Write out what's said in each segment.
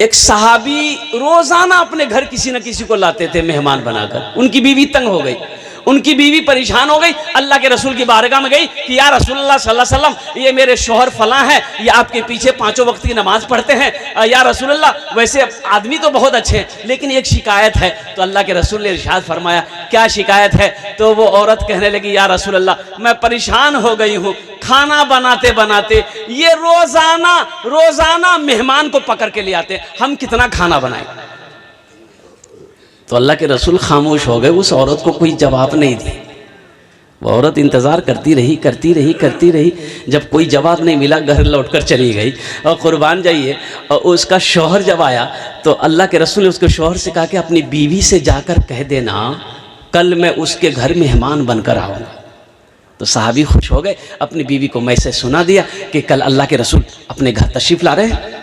एक सहाबी रोजाना अपने घर किसी न किसी को लाते थे मेहमान बनाकर। उनकी बीवी तंग हो गई, उनकी बीवी परेशान हो गई, अल्लाह के रसूल की बारगाह में गई कि या रसूलुल्लाह सल्लल्लाहु अलैहि वसल्लम, ये मेरे शौहर फलां हैं, ये आपके पीछे 5 वक्त की नमाज पढ़ते हैं, या रसूलुल्लाह वैसे आदमी तो बहुत अच्छे हैं लेकिन एक शिकायत है। तो अल्लाह के रसूल ने इरशाद फरमाया, क्या शिकायत है? तो वो औरत कहने लगी, या रसूलुल्लाह मैं परेशान हो गई हूँ, खाना बनाते बनाते ये रोजाना मेहमान को पकड़ के ले आते, हम कितना खाना बनाएं। तो अल्लाह के रसूल खामोश हो गए, उस औरत को कोई जवाब नहीं दी। वो औरत इंतज़ार करती रही, जब कोई जवाब नहीं मिला घर लौटकर चली गई। और कुर्बान जाइए, और उसका शौहर जब आया तो अल्लाह के रसूल ने उसके शौहर से कहा कि अपनी बीवी से जाकर कह देना कल मैं उसके घर मेहमान बनकर आऊँगा। तो साहबी खुश हो गए, अपनी बीवी को मैसेज सुना दिया कि कल अल्लाह के रसूल अपने घर तशरीफ़ ला रहे हैं।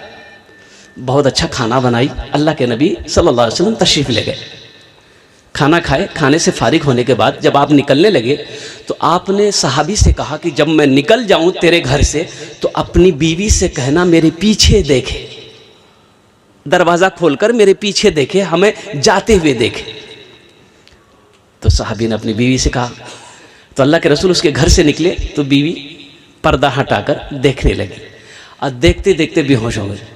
बहुत अच्छा खाना बनाई, अल्लाह के नबी सल्लल्लाहु अलैहि वसल्लम तशरीफ़ ले गए, खाना खाए। खाने से फारिग होने के बाद जब आप निकलने लगे तो आपने सहाबी से कहा कि जब मैं निकल जाऊं तेरे घर से तो अपनी बीवी से कहना मेरे पीछे देखे, दरवाज़ा खोलकर मेरे पीछे देखे, हमें जाते हुए देखे। तो सहाबी ने अपनी बीवी से कहा। तो अल्लाह के रसूल उसके घर से निकले तो बीवी पर्दा हटाकर देखने लगी, और देखते देखते बेहोश हो गई।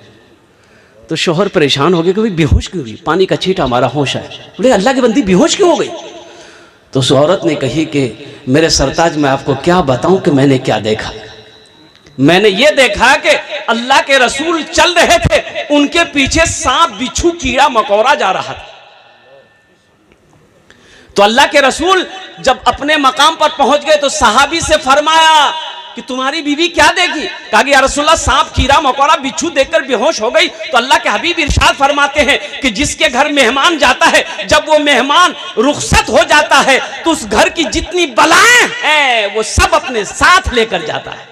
तो शौहर परेशान हो गए कि भाई बेहोश क्यों हुई, पानी का छींटा हमारा होश है। बोले अल्लाह की बंदी बेहोश क्यों हो गई? तो उस औरत ने कही कि मेरे सरताज मैं आपको क्या बताऊं कि मैंने क्या देखा। मैंने ये देखा कि अल्लाह के रसूल चल रहे थे, उनके पीछे सांप बिच्छू कीड़ा मकोड़ा जा रहा था। तो अल्लाह के रसूल जब अपने मकाम पर पहुंच गए तो सहाबी से फरमाया कि तुम्हारी बीवी क्या देखी? कहा कि या रसूलल्लाह सांप कीड़ा मकोड़ा बिच्छू देखकर बेहोश हो गई। तो अल्लाह के हबीब इरशाद फरमाते हैं कि जिसके घर मेहमान जाता है, जब वो मेहमान रुखसत हो जाता है तो उस घर की जितनी बलाएं हैं वो सब अपने साथ लेकर जाता है।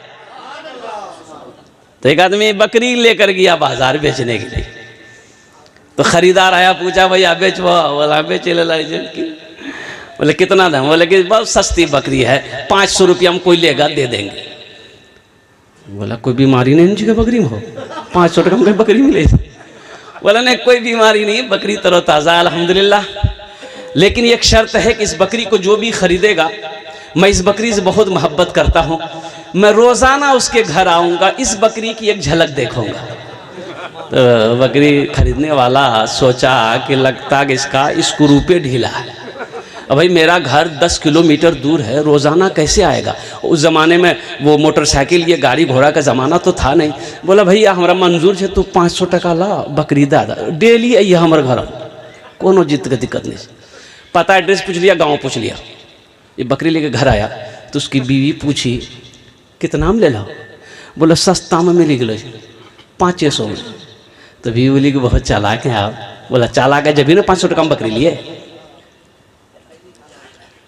तो एक आदमी बकरी लेकर गया बाजार बेचने के लिए, तो खरीदार आया, पूछा भैया बेचवा? बोला बेच ले। बोले कितना दाम? बोले कि बहुत सस्ती बकरी है, 500 रुपया हम कोई लेगा दे देंगे। बोला कोई बीमारी नहीं इनकी बकरी में हो, 500 टका में बकरी मिले? बोला नहीं कोई बीमारी नहीं, बकरी तरोताज़ा अल्हम्दुलिल्लाह, लेकिन एक शर्त है कि इस बकरी को जो भी खरीदेगा, मैं इस बकरी से बहुत मोहब्बत करता हूँ, मैं रोज़ाना उसके घर आऊँगा, इस बकरी की एक झलक देखूँगा। तो बकरी खरीदने वाला सोचा कि लगता कि इसका स्क्रू पे ढीला है। अब भाई मेरा घर 10 किलोमीटर दूर है, रोज़ाना कैसे आएगा? उस ज़माने में वो मोटरसाइकिल ये गाड़ी घोड़ा का ज़माना तो था नहीं। बोला भैया हमारा मंजूर है, तू 500 टका ला, बकरी दादा डेली आइए हमारे घर, कोनो जित का दिक्कत नहीं। पता एड्रेस पूछ लिया, गाँव पूछ लिया, ये बकरी लेके घर आया। तो उसकी बीवी पूछी कितना में ले लो? बोला सस्ता में मिली गलो 500 में। तो बीवी बोली कि बहुत चालाक है आप। बोला चालाक है जब भी ना 500 टका में बकरी लिए।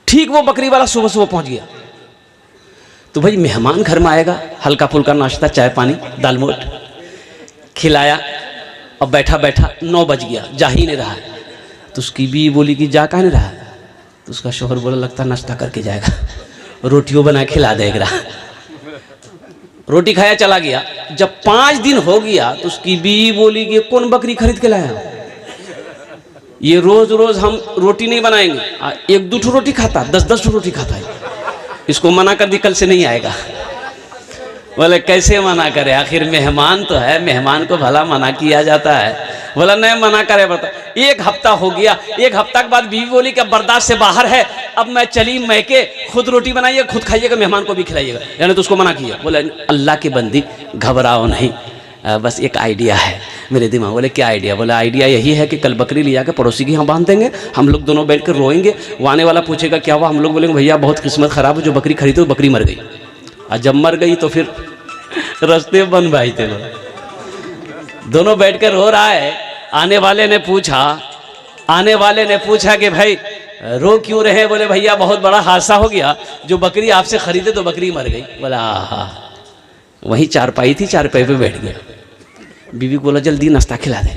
ठीक वो बकरी वाला सुबह सुबह पहुंच गया। तो भाई मेहमान घर में आएगा, हल्का फुल्का नाश्ता, चाय पानी, दाल मोट खिलाया, अब बैठा बैठा 9 बज गया, जा ही नहीं रहा। तो उसकी बीवी बोली कि जा कहाँ नहीं रहा? तो उसका शौहर बोला लगता नाश्ता करके जाएगा, रोटियों बना खिला देगा। रोटी खाया चला गया। जब 5 दिन हो गया तो उसकी बीवी बोली कि कौन बकरी खरीद के लाया? ये रोज रोज हम रोटी नहीं बनाएंगे, 1-2 रोटी खाता, 10-10 रोटी खाता है, इसको मना कर दी कल से नहीं आएगा। बोले कैसे मना करे, आखिर मेहमान तो है, मेहमान को भला मना किया जाता है? बोला नहीं मना करे। बता 1 हफ्ता हो गया, 1 हफ्ता के बाद बीवी बोली कि अब बर्दाश्त से बाहर है, अब मैं चली मैके, खुद रोटी बनाइए, खुद खाइएगा, मेहमान को भी खिलाइएगा। यानी तो उसको मना किया। बोले अल्लाह की बंदी घबराओ नहीं, बस एक आइडिया है मेरे दिमाग। बोले क्या आइडिया? बोले आइडिया यही है कि कल बकरी ले जाकर पड़ोसी के यहाँ बांध देंगे, हम लोग दोनों बैठ कर रोएंगे, वो आने वाला पूछेगा क्या हुआ, हम लोग बोलेंगे भैया बहुत किस्मत खराब है, जो बकरी खरीदे वो बकरी मर गई। और जब मर गई तो फिर रास्ते बन भाई थे लोग, दोनों बैठ कर रो रहा है। आने वाले ने पूछा कि भाई रो क्यों रहे? बोले भैया बहुत बड़ा हादसा हो गया, जो बकरी आपसे खरीदे तो बकरी मर गई। बोला हाँ। वहीं चारपाई थी, चारपाई पे बैठ गया। बीवी बोला जल्दी नाश्ता खिला दे।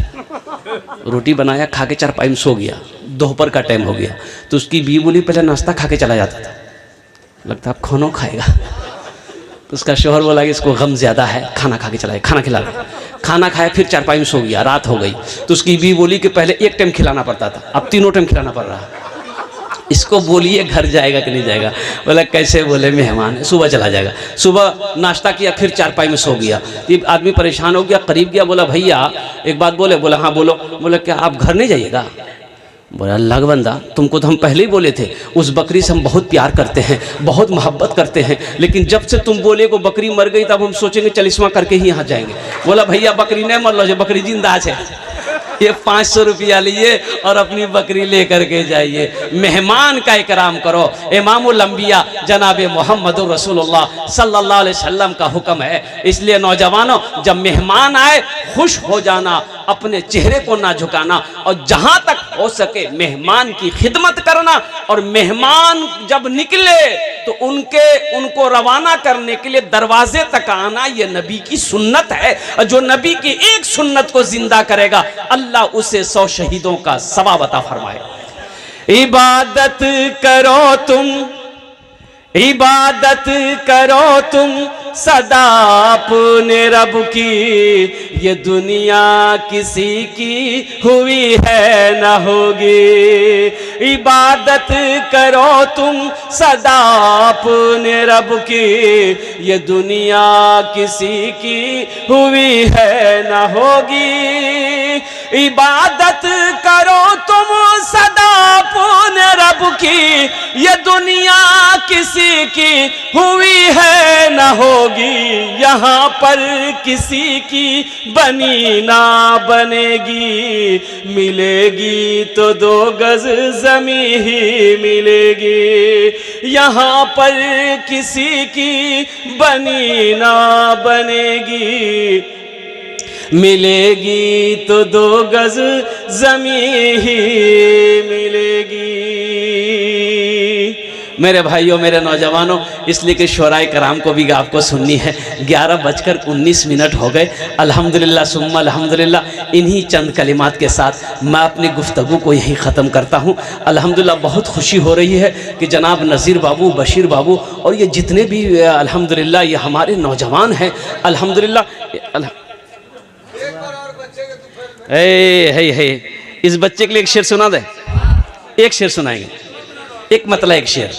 रोटी बनाया, खा के चारपाई में सो गया। दोपहर का टाइम हो गया तो उसकी बीवी बोली पहले नाश्ता खा के चला जाता था, लगता अब खाना खाएगा। तो उसका शौहर बोला कि इसको गम ज़्यादा है, खाना खा के चला, खाना खिला दे। खाना खाया फिर चारपाई में सो गया, रात हो गई। तो उसकी बीवी बोली कि पहले एक टाइम खिलाना पड़ता था, अब तीनों टाइम खिलाना पड़ रहा है, इसको बोलिए घर जाएगा कि नहीं जाएगा। बोला कैसे? बोले मेहमान है, सुबह चला जाएगा। सुबह नाश्ता किया फिर चारपाई में सो गया। ये आदमी परेशान हो गया, करीब गया, बोला भैया एक बात बोले? बोला हाँ बोलो। बोला क्या आप घर नहीं जाइएगा? बोला अल्लाह का बंदा, तुमको तो हम पहले ही बोले थे, उस बकरी से हम बहुत प्यार करते हैं, बहुत मोहब्बत करते हैं, लेकिन जब से तुम बोले को बकरी मर गई तब हम सोचेंगे चलिस्मा करके ही यहाँ जाएंगे। बोला भैया बकरी नहीं मर लो, जो बकरी जिंदा है, ये 500 रुपया लिए और अपनी बकरी लेकर के जाइए। मेहमान का इकराम करो। इमामुल अंबिया जनाब मोहम्मद रसूलुल्लाह सल्लल्लाहु अलैहि वसल्लम का हुक्म है। इसलिए नौजवानों, जब मेहमान आए खुश हो जाना, अपने चेहरे को ना झुकाना, और जहां तक हो सके मेहमान की खिदमत करना। और मेहमान जब निकले तो उनको रवाना करने के लिए दरवाजे तक आना, ये नबी की सुन्नत है। और जो नबी की एक सुन्नत को जिंदा करेगा अल्लाह उसे 100 शहीदों का सवाब अता फरमाए। इबादत करो तुम, इबादत करो तुम सदा अपने रब की, ये दुनिया किसी की हुई है न होगी। इबादत करो तुम सदा अपने रब की, ये दुनिया किसी की हुई है न होगी। इबादत करो तुम सदा अपने रब की, ये दुनिया किसी की हुई है न होगी। यहाँ पर किसी की बनी ना बनेगी, मिलेगी तो 2 गज ज़मीं ही मिलेगी। यहाँ पर किसी की बनी ना बनेगी, मिलेगी तो 2 गज ज़मीं ही मिलेगी। मेरे भाइयों, मेरे नौजवानों, इसलिए कि शोराए कराम को भी आपको सुननी है। 11:19 हो गए। अल्हम्दुलिल्लाह सुम्मा अल्हम्दुलिल्लाह। इन्हीं चंद कलिमात के साथ मैं अपनी गुफ्तगू को यहीं ख़त्म करता हूँ। अल्हम्दुलिल्लाह बहुत खुशी हो रही है कि जनाब नज़ीर बाबू, बशीर बाबू और ये जितने भी अल्हम्दुलिल्लाह ये हमारे नौजवान हैं, अल्हम्दुलिल्लाह। है इस बच्चे के लिए एक शेर सुना दे। एक शेर सुनाएंगे, एक मतलब एक शेर,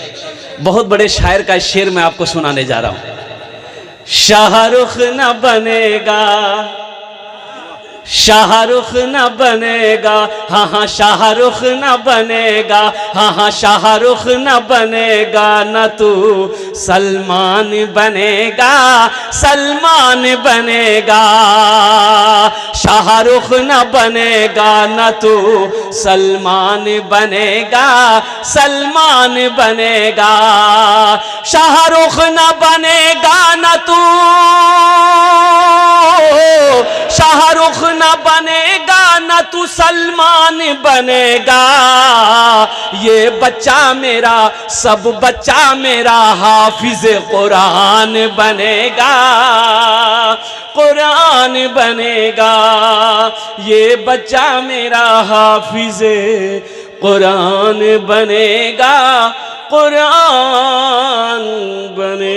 बहुत बड़े शायर का शेर मैं आपको सुनाने जा रहा हूं। शाहरुख न बनेगा, शाहरुख न बनेगा, हाँ हाँ शाहरुख न बनेगा, हाँ हाँ शाहरुख न बनेगा, न तू सलमान बनेगा, सलमान बनेगा। शाहरुख न बनेगा, न तू सलमान बनेगा, सलमान बनेगा। शाहरुख न बनेगा, न तू शाहरुख न बनेगा, न तू सलमान बनेगा। ये बच्चा मेरा, सब बच्चा मेरा हाफिज कुरान बनेगा, कुरान बनेगा। ये बच्चा मेरा हाफिज कुरान बनेगा, कुरान बनेगा।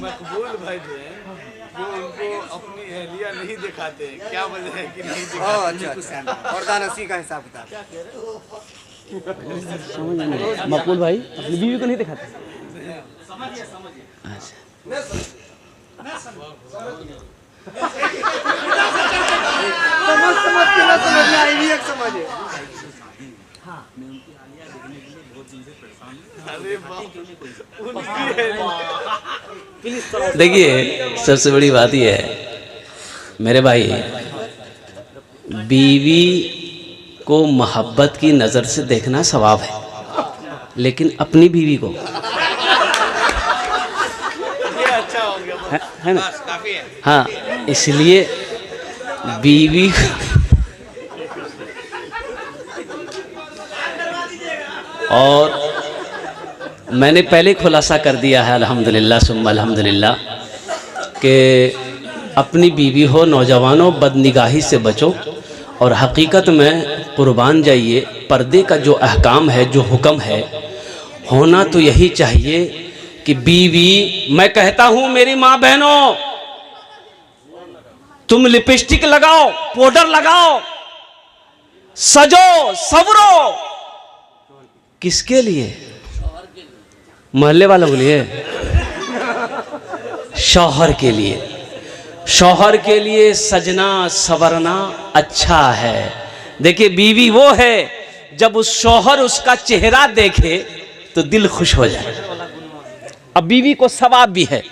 मकबूल भाई जो है वो उनको अपनी एहलिया नहीं दिखाते, क्या वजह है कि नहीं दिखाते? अच्छा। और दानसी का हिसाब किताब मकबूल भाई अपनी बीवी को नहीं दिखाते। समझ के ना समझ में आई भी एक समझ है। देखिए सबसे बड़ी बात यह है मेरे भाई, बीवी को मोहब्बत की नज़र से देखना सवाब है, लेकिन अपनी बीवी को अच्छा हो गया, है ना? काफी है। हाँ, इसलिए बीवी और मैंने पहले खुलासा कर दिया है अल्हम्दुलिल्लाह सुम्मा अल्हम्दुलिल्लाह कि अपनी बीवी हो, नौजवानों, बदनिगाही से बचो और हकीकत में कुर्बान जाइए। पर्दे का जो अहकाम है, जो हुक्म है, होना तो यही चाहिए कि बीवी, मैं कहता हूं मेरी माँ बहनों, तुम लिपस्टिक लगाओ, पाउडर लगाओ, सजो सवरो, किसके लिए? मोहल्ले वालों के लिए? शौहर के लिए। शौहर के लिए सजना सवरना अच्छा है। देखिए, बीवी वो है जब उस शौहर उसका चेहरा देखे तो दिल खुश हो जाए। अब बीवी को सवाब भी है,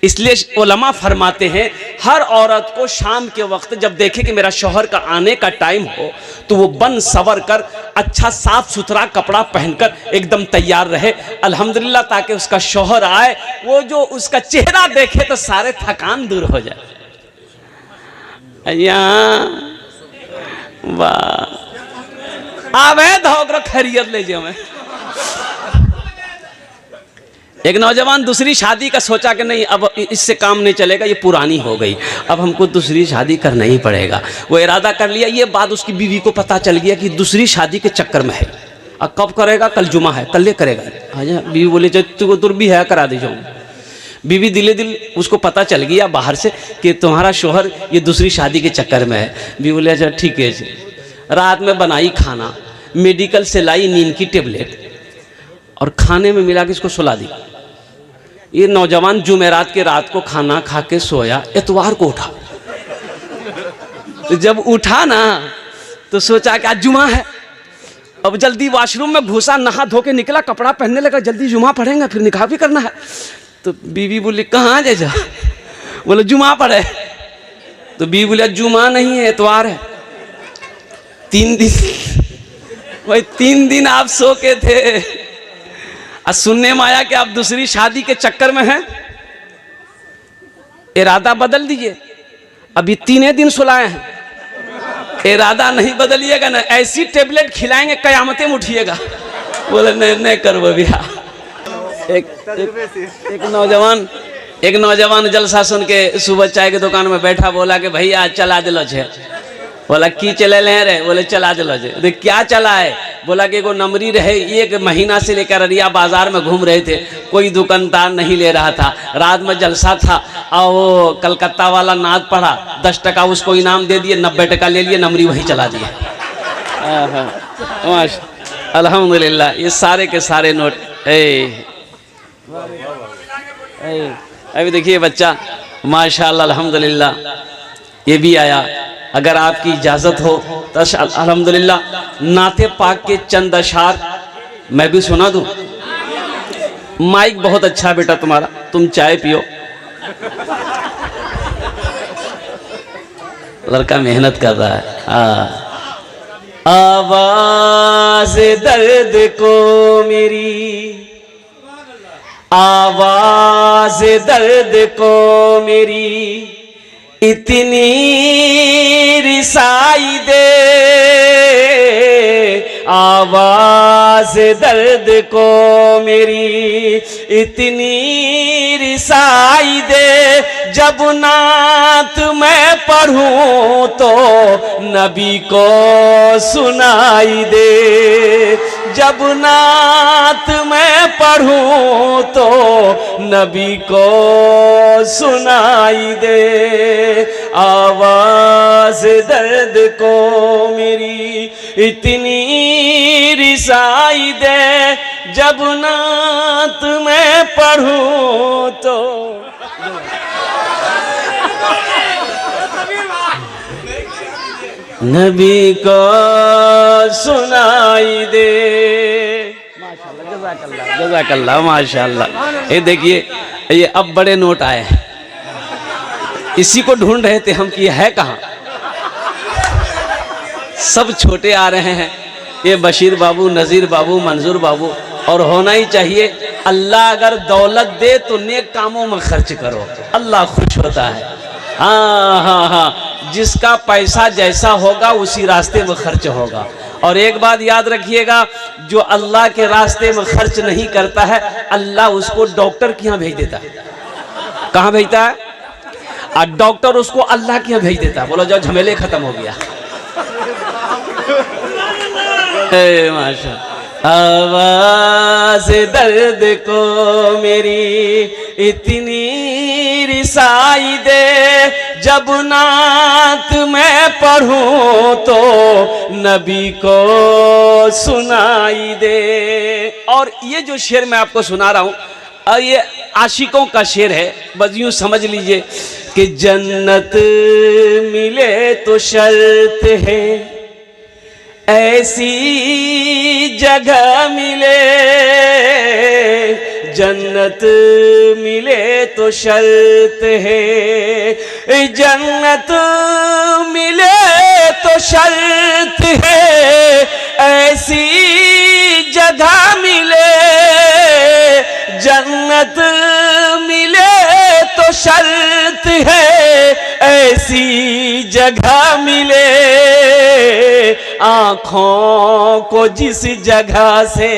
इसलिए उलमा फरमाते हैं हर औरत को शाम के वक्त जब देखे कि मेरा शौहर का आने का टाइम हो तो वो बन सवर कर अच्छा साफ सुथरा कपड़ा पहनकर एकदम तैयार रहे, अल्हम्दुलिल्लाह, ताकि उसका शौहर आए, वो जो उसका चेहरा देखे तो सारे थकान दूर हो जाए। वाह, आवे धोकर खैरियत ले जाओ। मैं एक नौजवान दूसरी शादी का सोचा कि नहीं, अब इससे काम नहीं चलेगा, ये पुरानी हो गई, अब हमको दूसरी शादी करना ही पड़ेगा। वो इरादा कर लिया। ये बात उसकी बीवी को पता चल गया कि दूसरी शादी के चक्कर में है। अब कब करेगा? कल जुमा है, कल ले करेगा। अच्छा, बीवी बोले तुझको तुर भी है, करा दीजिए। बीवी दिले दिल उसको पता चल गया बाहर से कि तुम्हारा शोहर ये दूसरी शादी के चक्कर में है। बीवी बोले अच्छा ठीक है जी। रात में बनाई खाना, मेडिकल से लाई नींद की टेबलेट और खाने में मिला के इसको सुला दी। ये नौजवान जुमेरात के रात को खाना खा के सोया, इतवार को उठा। तो जब उठा ना तो सोचा कि आज जुमा है। अब जल्दी वॉशरूम में घुसा, नहा धो के निकला, कपड़ा पहनने लगा, जल्दी जुमा पढ़ेंगे फिर निकाह भी करना है। तो बीवी बोली कहाँ जा जा? बोले जुमा पढ़े। तो बीवी बोले जुमा नहीं है, इतवार है। 3 दिन भाई 3 दिन आप सो के थे और सुनने में आया कि आप दूसरी शादी के चक्कर में हैं। इरादा बदल दीजिए। अभी 3 दिन सुलाए हैं, इरादा नहीं बदलिएगा ना, ऐसी टेबलेट खिलाएंगे कयामतें में उठिएगा। बोले नहीं करो भैया। एक नौजवान जलसा सुन के सुबह चाय के दुकान में बैठा, बोला कि भैया चला दिलो छे। बोला की चले ले रे? बोले चला दिलो छे। तो क्या चला है? बोला कि एगो नमरी रहे, 1 महीना से लेकर अरिया बाजार में घूम रहे थे, कोई दुकानदार नहीं ले रहा था। रात में जलसा था और वो कलकत्ता वाला नाद पड़ा, 10 टका उसको इनाम दे दिए, 90 टका ले लिए, नमरी वही चला दिए। अल्हम्दुलिल्लाह, ये सारे के सारे नोट। अभी देखिए बच्चा माशाअल्लाह अल्हम्दुलिल्लाह ये भी आया। अगर आपकी इजाज़त हो तो अल्हम्दुलिल्लाह नाते पाक के चंद अशार मैं भी सुना दूं। माइक बहुत अच्छा है बेटा तुम्हारा, तुम चाय पियो। लड़का मेहनत कर रहा है। आवाज़ दर्द को मेरी, आवाज़ दर्द को मेरी इतनी रिसाई दे, आवाज़ दर्द को मेरी इतनी रिसाई दे। जब नात मैं पढ़ूं तो नबी को सुनाई दे, जब नात मैं पढ़ूं तो नबी को सुनाई दे। आवाज़ दर्द को मेरी इतनी रिसाई दे, जब नात मैं पढ़ूं तो। नबी को सुनाई दे। माशाअल्लाह, जज़ाकल्लाह, जज़ाकल्लाह, माशाअल्लाह। ये देखिए, ये अब बड़े नोट आए हैं, इसी को ढूंढ रहे थे हम कि है कहाँ। सब छोटे आ रहे हैं, ये बशीर बाबू, नज़ीर बाबू, मंजूर बाबू, और होना ही चाहिए। अल्लाह अगर दौलत दे तो नेक कामों में खर्च करो, अल्लाह खुश होता है। हाँ, जिसका पैसा जैसा होगा उसी रास्ते में खर्च होगा। और एक बात याद रखिएगा, जो अल्लाह के रास्ते में खर्च नहीं करता है, अल्लाह उसको डॉक्टर के यहाँ भेज देता है। कहाँ भेजता है? और डॉक्टर उसको अल्लाह के यहाँ भेज देता है, बोलो जाओ झमेले खत्म हो गया। माशा आवाज़ दर्द को मेरी इतनी रिसाई दे, जब नात मैं पढ़ूं तो नबी को सुनाई दे। और ये जो शेर मैं आपको सुना रहा हूँ ये आशिकों का शेर है, बस यूँ समझ लीजिए कि जन्नत मिले तो शर्त है, ऐसी जगह मिले, जन्नत मिले तो शर्त है, जन्नत मिले तो शर्त है, ऐसी जगह मिले, जन्नत मिले तो शर्त है, ऐसी जगह मिले, आँखों को जिस जगह से,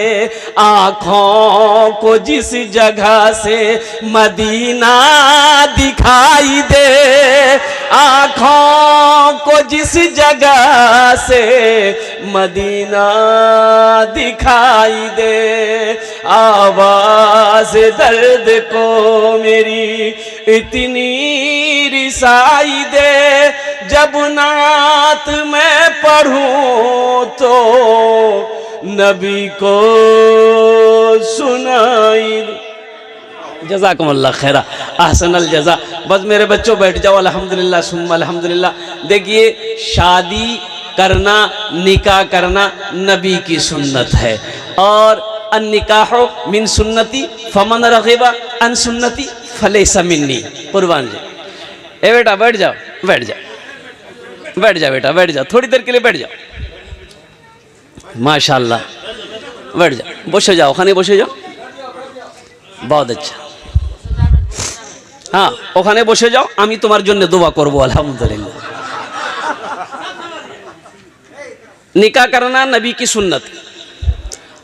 आँखों को जिस जगह से मदीना दिखाई दे, आँखों को जिस जगह से मदीना दिखाई दे, आवाज़ दर्द को मेरी इतनी रिसाई दे, जब नात मैं पढ़ूं तो नबी को सुनाई। जज़ाकुमुल्लाह खैरा, अहसनल जज़ा। बस मेरे बच्चों बैठ जाओ, अल्हम्दुलिल्लाह सुम्मा अल्हम्दुलिल्लाह। देखिए शादी करना, निकाह करना नबी की सुन्नत है, और अन्निकाहु मिन सुन्नती फमन रग़िबा अन सुन्नती फलैसा मिन्नी। कुर्बान जी, ए बेटा बैठ जाओ, बैठ जाओ, बैठ जाओ बेटा, बैठ जाओ, थोड़ी देर के लिए बैठ जाओ। माशाल्लाह, बैठ जाओ, बसे जाओ, खाने बसे जाओ, बहुत अच्छा। हाँ ওখানে বসে যাও, আমি তোমার জন্য দোয়া করবো আলহামদুলিল্লাহ। निकाह करना नबी की सुन्नत।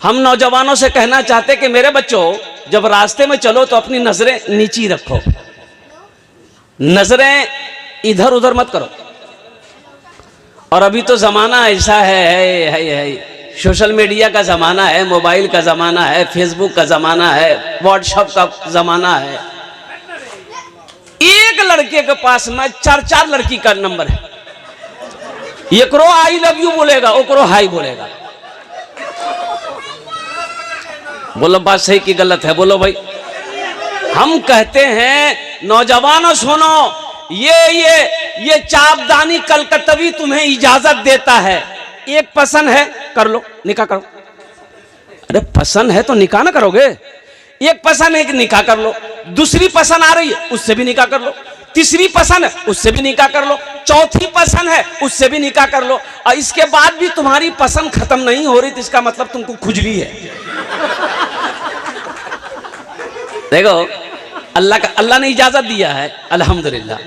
हम नौजवानों से कहना चाहते कि मेरे बच्चों जब रास्ते में चलो तो अपनी नजरें नीची रखो, नजरें इधर उधर मत करो। और अभी तो जमाना ऐसा है सोशल मीडिया का जमाना है, मोबाइल का जमाना है, फेसबुक का जमाना है, व्हाट्सएप का जमाना है। एक लड़के के पास में 4-4 लड़की का नंबर है, एकरो आई लव यू बोलेगा, ओकरो हाई बोलेगा। बोलो बात सही कि गलत है? बोलो भाई। हम कहते हैं नौजवानों सुनो, ये चापदानी कलकत्तवी तुम्हें इजाजत देता है, एक पसंद है कर लो, निकाह करो। अरे पसंद है तो निकाह ना करोगे? एक पसंद है कि निकाह कर लो, दूसरी पसंद आ रही है उससे भी निकाह कर लो, तीसरी पसंद है उससे भी निकाह कर लो, चौथी पसंद है उससे भी निकाह कर लो, और इसके बाद भी तुम्हारी पसंद खत्म नहीं हो रही तो इसका मतलब तुमको खुजली है। देखो अल्लाह ने इजाजत दिया है, अल्हम्दुलिल्लाह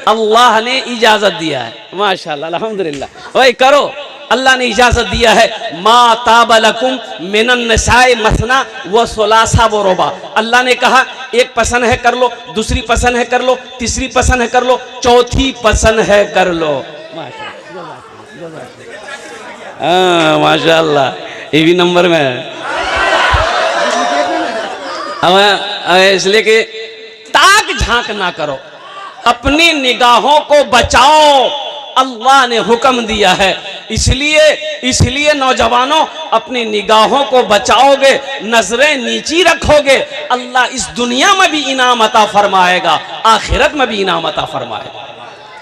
अल्लाह ने इजाजत दिया है, माशाल्लाह अल्हम्दुलिल्लाह। वही करो, अल्लाह ने इजाजत दिया है। मा ताबलकुम मिनन निसाए मसना व सुलासा व रुबा। अल्लाह ने कहा एक पसंद है कर लो, दूसरी पसंद है कर लो, तीसरी पसंद है कर लो, चौथी पसंद है कर लो। माशाल्लाह ये भी नंबर में है। इसलिए कि ताक झांक ना करो, अपनी निगाहों को बचाओ, अल्लाह ने हुक्म दिया है। इसलिए नौजवानों अपनी निगाहों को बचाओगे, नजरें नीची रखोगे, अल्लाह इस दुनिया में भी इनाम अता फरमाएगा, आखिरत में भी इनाम अता फरमाएगा।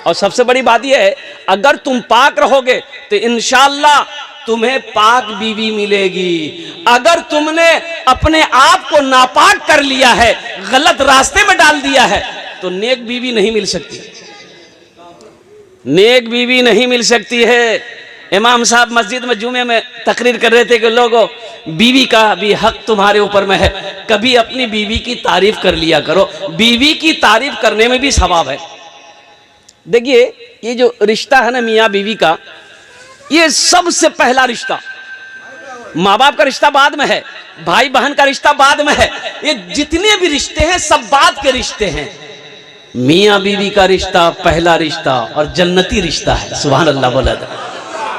और सबसे बड़ी बात यह है अगर तुम पाक रहोगे तो इंशाअल्लाह तुम्हें पाक बीवी मिलेगी। अगर तुमने अपने आप को नापाक कर लिया है, गलत रास्ते में डाल दिया है, तो नेक बीवी नहीं मिल सकती, नेक बीवी नहीं मिल सकती है। इमाम साहब मस्जिद में जुमे में तकरीर कर रहे थे कि लोगों बीवी का भी हक तुम्हारे ऊपर में है, कभी अपनी बीवी की तारीफ कर लिया करो, बीवी की तारीफ करने में भी सवाब है। देखिए ये जो रिश्ता है ना मियाँ बीवी का, ये सबसे पहला रिश्ता, माँ बाप का रिश्ता बाद में है, भाई बहन का रिश्ता बाद में है, ये जितने भी रिश्ते हैं सब बाद के रिश्ते हैं। मियाँ बीवी का रिश्ता पहला रिश्ता और जन्नती रिश्ता है। सुभान अल्लाह बोला था।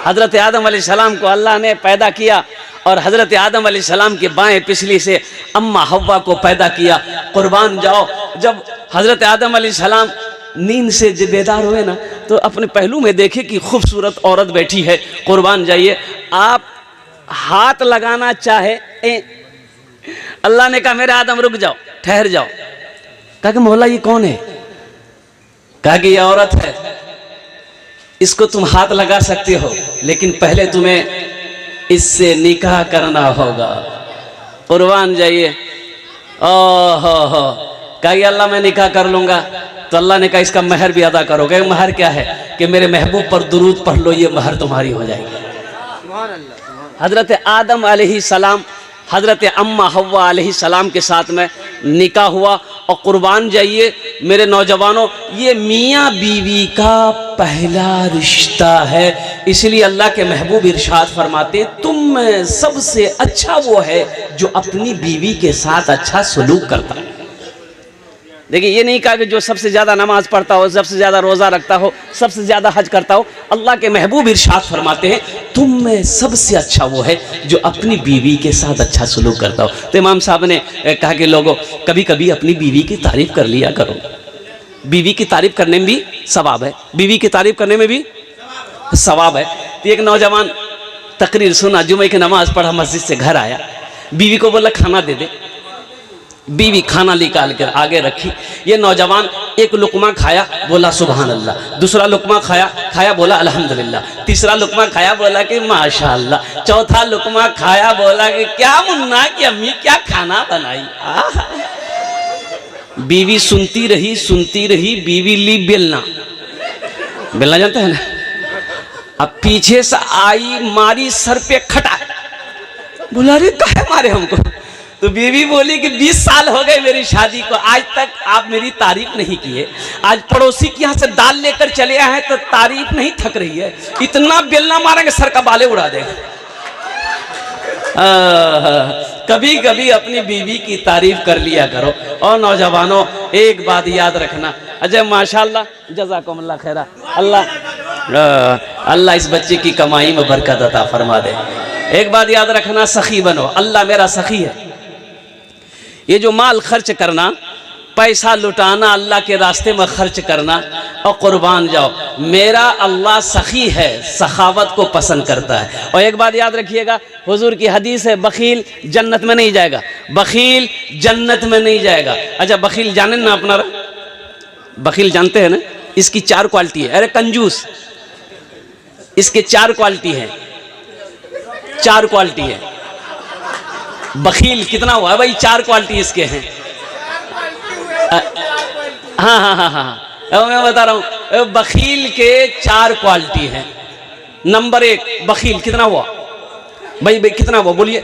हज़रत आदम अलैहिस्सलाम को अल्लाह ने पैदा किया और हज़रत आदम अलैहिस्सलाम के बाएं पिछली से अम्मा हव्वा को पैदा किया। कुर्बान जाओ, जब हज़रत आदम अलैहिस्सलाम नींद से जब बेदार हुए ना, तो अपने पहलू में देखे कि खूबसूरत औरत बैठी है। कुर्बान जाइए, आप हाथ लगाना चाहे, अल्लाह ने कहा मेरे आदम रुक जाओ, ठहर जाओ। कहा कि मौला ये कौन है? कहा कि ये औरत है, इसको तुम हाथ लगा सकते हो, लेकिन पहले तुम्हें इससे निकाह करना होगा। कुर्बान जाइए, ओहो, कहा अल्लाह मैं निकाह कर लूंगा। तो अल्लाह ने कहा इसका महर भी अदा करोगे। महर क्या है कि मेरे महबूब पर दुरूद पढ़ लो, ये महर तुम्हारी हो जाएगी। हजरत आदम अलैहिस्सलाम हजरत अम्मा हव्वा अलैहिस्सलाम के साथ में निकाह हुआ। और कुर्बान जाइए मेरे नौजवानों, ये मियाँ बीवी का पहला रिश्ता है। इसलिए अल्लाह के महबूब इरशाद फरमाते, तुम में सबसे अच्छा वो है जो अपनी बीवी के साथ अच्छा सलूक करता है। देखिए, ये नहीं कहा कि जो सबसे ज़्यादा नमाज पढ़ता हो, सबसे ज़्यादा रोज़ा रखता हो, सबसे ज़्यादा हज करता हो। अल्लाह के महबूब इरशाद फरमाते हैं, तुम में सबसे अच्छा वो है जो अपनी बीवी के साथ अच्छा सलूक करता हो। तो इमाम साहब ने कहा कि लोगों, कभी कभी अपनी बीवी की तारीफ़ कर लिया करो। बीवी की तारीफ़ करने में भी सवाब है, बीवी की तारीफ़ करने में भी सवाब है। तो एक नौजवान तकरीर सुना, जुमे की नमाज पढ़ा, मस्जिद से घर आया, बीवी को बोला खाना दे दे। बीवी खाना निकाल कर आगे रखी। ये नौजवान एक लुकमा खाया, बोला सुभान अल्लाह। दूसरा लुकमा खाया बोला अल्हम्दुलिल्लाह। तीसरा लुकमा खाया, बोला कि माशाअल्लाह। चौथा लुकमा खाया, बोला कि क्या मुन्ना की अम्मी क्या खाना बनाई। बीवी सुनती रही। बीवी ली बेलना जानते हैं ना? अब पीछे से आई, मारी सर पे खटा, बोला अरे काहे मारे हमको? तो बीवी बोली कि 20 साल हो गए मेरी शादी को, आज तक आप मेरी तारीफ नहीं किए। आज पड़ोसी के यहाँ से दाल लेकर चले आए हैं तो तारीफ नहीं थक रही है, इतना बेलना मारेंगे सर का बाले उड़ा देंगे। कभी कभी अपनी बीवी की तारीफ कर लिया करो। और नौजवानों, एक बात याद रखना, अजय माशाल्लाह, जज़ाकुमुल्लाह खैरा, अल्लाह इस बच्चे की कमाई में बरकत अता फरमा दे। एक बात याद रखना, सखी बनो। अल्लाह मेरा सखी है। ये जो माल खर्च करना, पैसा लुटाना, अल्लाह के रास्ते में खर्च करना, और कुर्बान जाओ, मेरा अल्लाह सखी है, सखावत को पसंद करता है। और एक बात याद रखिएगा, हुजूर की हदीस है, बखील जन्नत में नहीं जाएगा, बखील जन्नत में नहीं जाएगा। अच्छा, बखील जाने ना अपना, बखील जानते हैं ना, इसकी 4 क्वालिटी है। अरे कंजूस, इसके 4 क्वालिटी है, 4 क्वालिटी है। बखील कितना हुआ है भाई? 4 क्वालिटी इसके हैं। हाँ, मैं बता रहा हूं, बखील के 4 क्वालिटी हैं। नंबर 1, बखील कितना हुआ भाई? कितना हुआ बोलिए?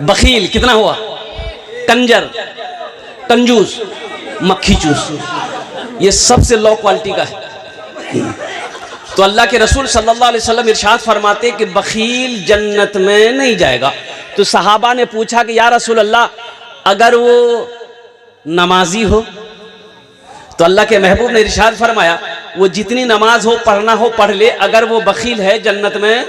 बखील कितना हुआ? कंजर, कंजूस, मक्खी चूस, ये सबसे लो क्वालिटी का है। तो अल्लाह के रसूल सल्लल्लाहु अलैहि वसल्लम इरशाद फरमाते कि बखील जन्नत में नहीं जाएगा। तो सहाबा ने पूछा कि या रसूल अल्लाह, अगर वो नमाजी हो? तो अल्लाह के महबूब ने इरशाद फरमाया, वो जितनी नमाज हो, पढ़ना हो पढ़ ले, अगर वो बखील है जन्नत में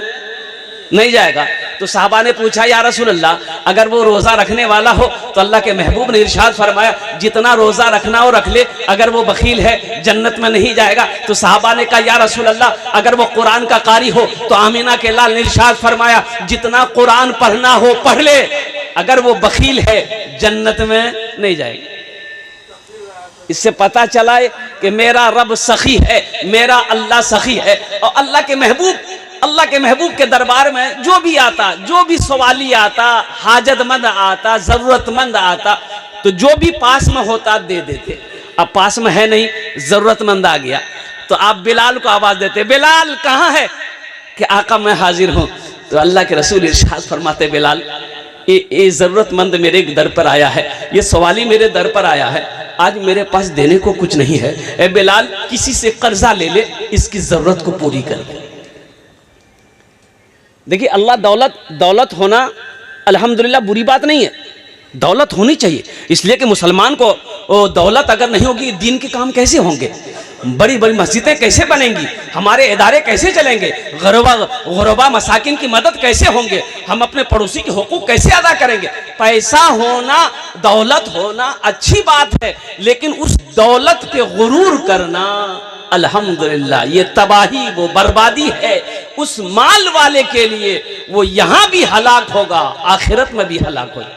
नहीं जाएगा। तो साहबा ने पूछा या रसूल अल्लाह, अगर वो रोज़ा रखने वाला हो? तो अल्लाह के महबूब ने इरशाद फरमाया, जितना रोज़ा रखना हो रख ले, अगर वो बखील है जन्नत में नहीं जाएगा। तो साहबा ने कहा या रसूल अल्लाह, अगर वो कुरान का कारी हो? तो आमीना के लाल ने इरशाद फरमाया, जितना कुरान पढ़ना हो पढ़ ले, अगर वो बखील है जन्नत में नहीं जाएगा। इससे पता चला है कि मेरा रब सखी है, मेरा अल्लाह सखी है। और अल्लाह के महबूब के दरबार में जो भी आता, जो भी सवाली आता, हाजतमंद आता, ज़रूरतमंद आता, तो जो भी पास में होता दे देते। अब पास में है नहीं, ज़रूरतमंद आ गया, तो आप बिलाल को आवाज़ देते, बिलाल कहाँ है? कि आका मैं हाजिर हूँ। तो अल्लाह के रसूल इरशाद फरमाते, बिलाल ये ज़रूरतमंद मेरे दर पर आया है, ये सवाली मेरे दर पर आया है, आज मेरे पास देने को कुछ नहीं है। ए बिलाल, किसी से कर्जा ले ले, इसकी ज़रूरत को पूरी कर दे। देखिए, अल्लाह दौलत होना अल्हम्दुलिल्लाह बुरी बात नहीं है, दौलत होनी चाहिए, इसलिए कि मुसलमान को दौलत अगर नहीं होगी दीन के काम कैसे होंगे, बड़ी बड़ी मस्जिदें कैसे बनेंगी, हमारे इदारे कैसे चलेंगे, गुरबा मसाकिन की मदद कैसे होंगे, हम अपने पड़ोसी के हुकूक कैसे अदा करेंगे। पैसा होना, दौलत होना अच्छी बात है, लेकिन उस दौलत पे गुरूर करना अल्हम्दुलिल्लाह ये तबाही, वो बर्बादी है उस माल वाले के लिए, वो यहां भी हलाक होगा, आखिरत में भी हलाक होगा।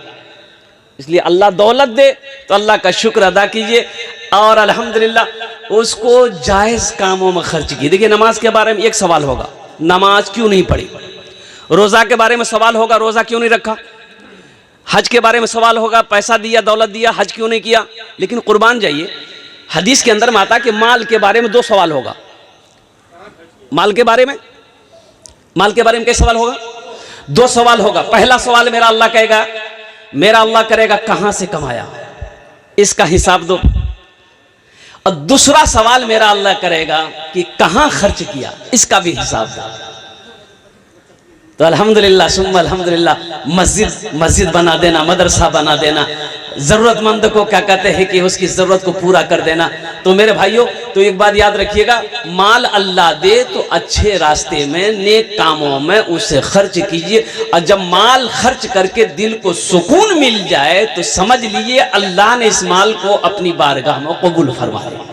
इसलिए अल्लाह दौलत दे तो अल्लाह का शुक्र अदा कीजिए और अल्हम्दुलिल्लाह उसको जायज़ कामों में खर्च कीजिए। देखिए नमाज के बारे में एक सवाल होगा, नमाज क्यों नहीं पढ़ी, रोज़ा के बारे में सवाल होगा, रोज़ा क्यों नहीं रखा, हज के बारे में सवाल होगा, पैसा दिया दौलत दिया हज क्यों नहीं किया। लेकिन कुर्बान जाइए, हदीस के अंदर माता के माल के बारे में 2 सवाल होगा, माल के बारे में क्या सवाल होगा, 2 सवाल होगा। पहला सवाल मेरा अल्लाह करेगा कहां से कमाया, इसका हिसाब दो, और दूसरा सवाल मेरा अल्लाह करेगा कि कहां खर्च किया, इसका भी हिसाब दो। तो अल्हम्दुलिल्लाह सुम्मा अल्हम्दुलिल्लाह, मस्जिद बना देना, मदरसा बना देना, ज़रूरतमंद को क्या कहते हैं कि उसकी ज़रूरत को पूरा कर देना। तो मेरे भाइयों, तो एक बात याद रखिएगा, माल अल्लाह दे तो अच्छे रास्ते में, नेक कामों में उसे खर्च कीजिए, और जब माल खर्च करके दिल को सुकून मिल जाए तो समझ लीजिए अल्लाह ने इस माल को अपनी बारगाह में कबूल फरमा लिया।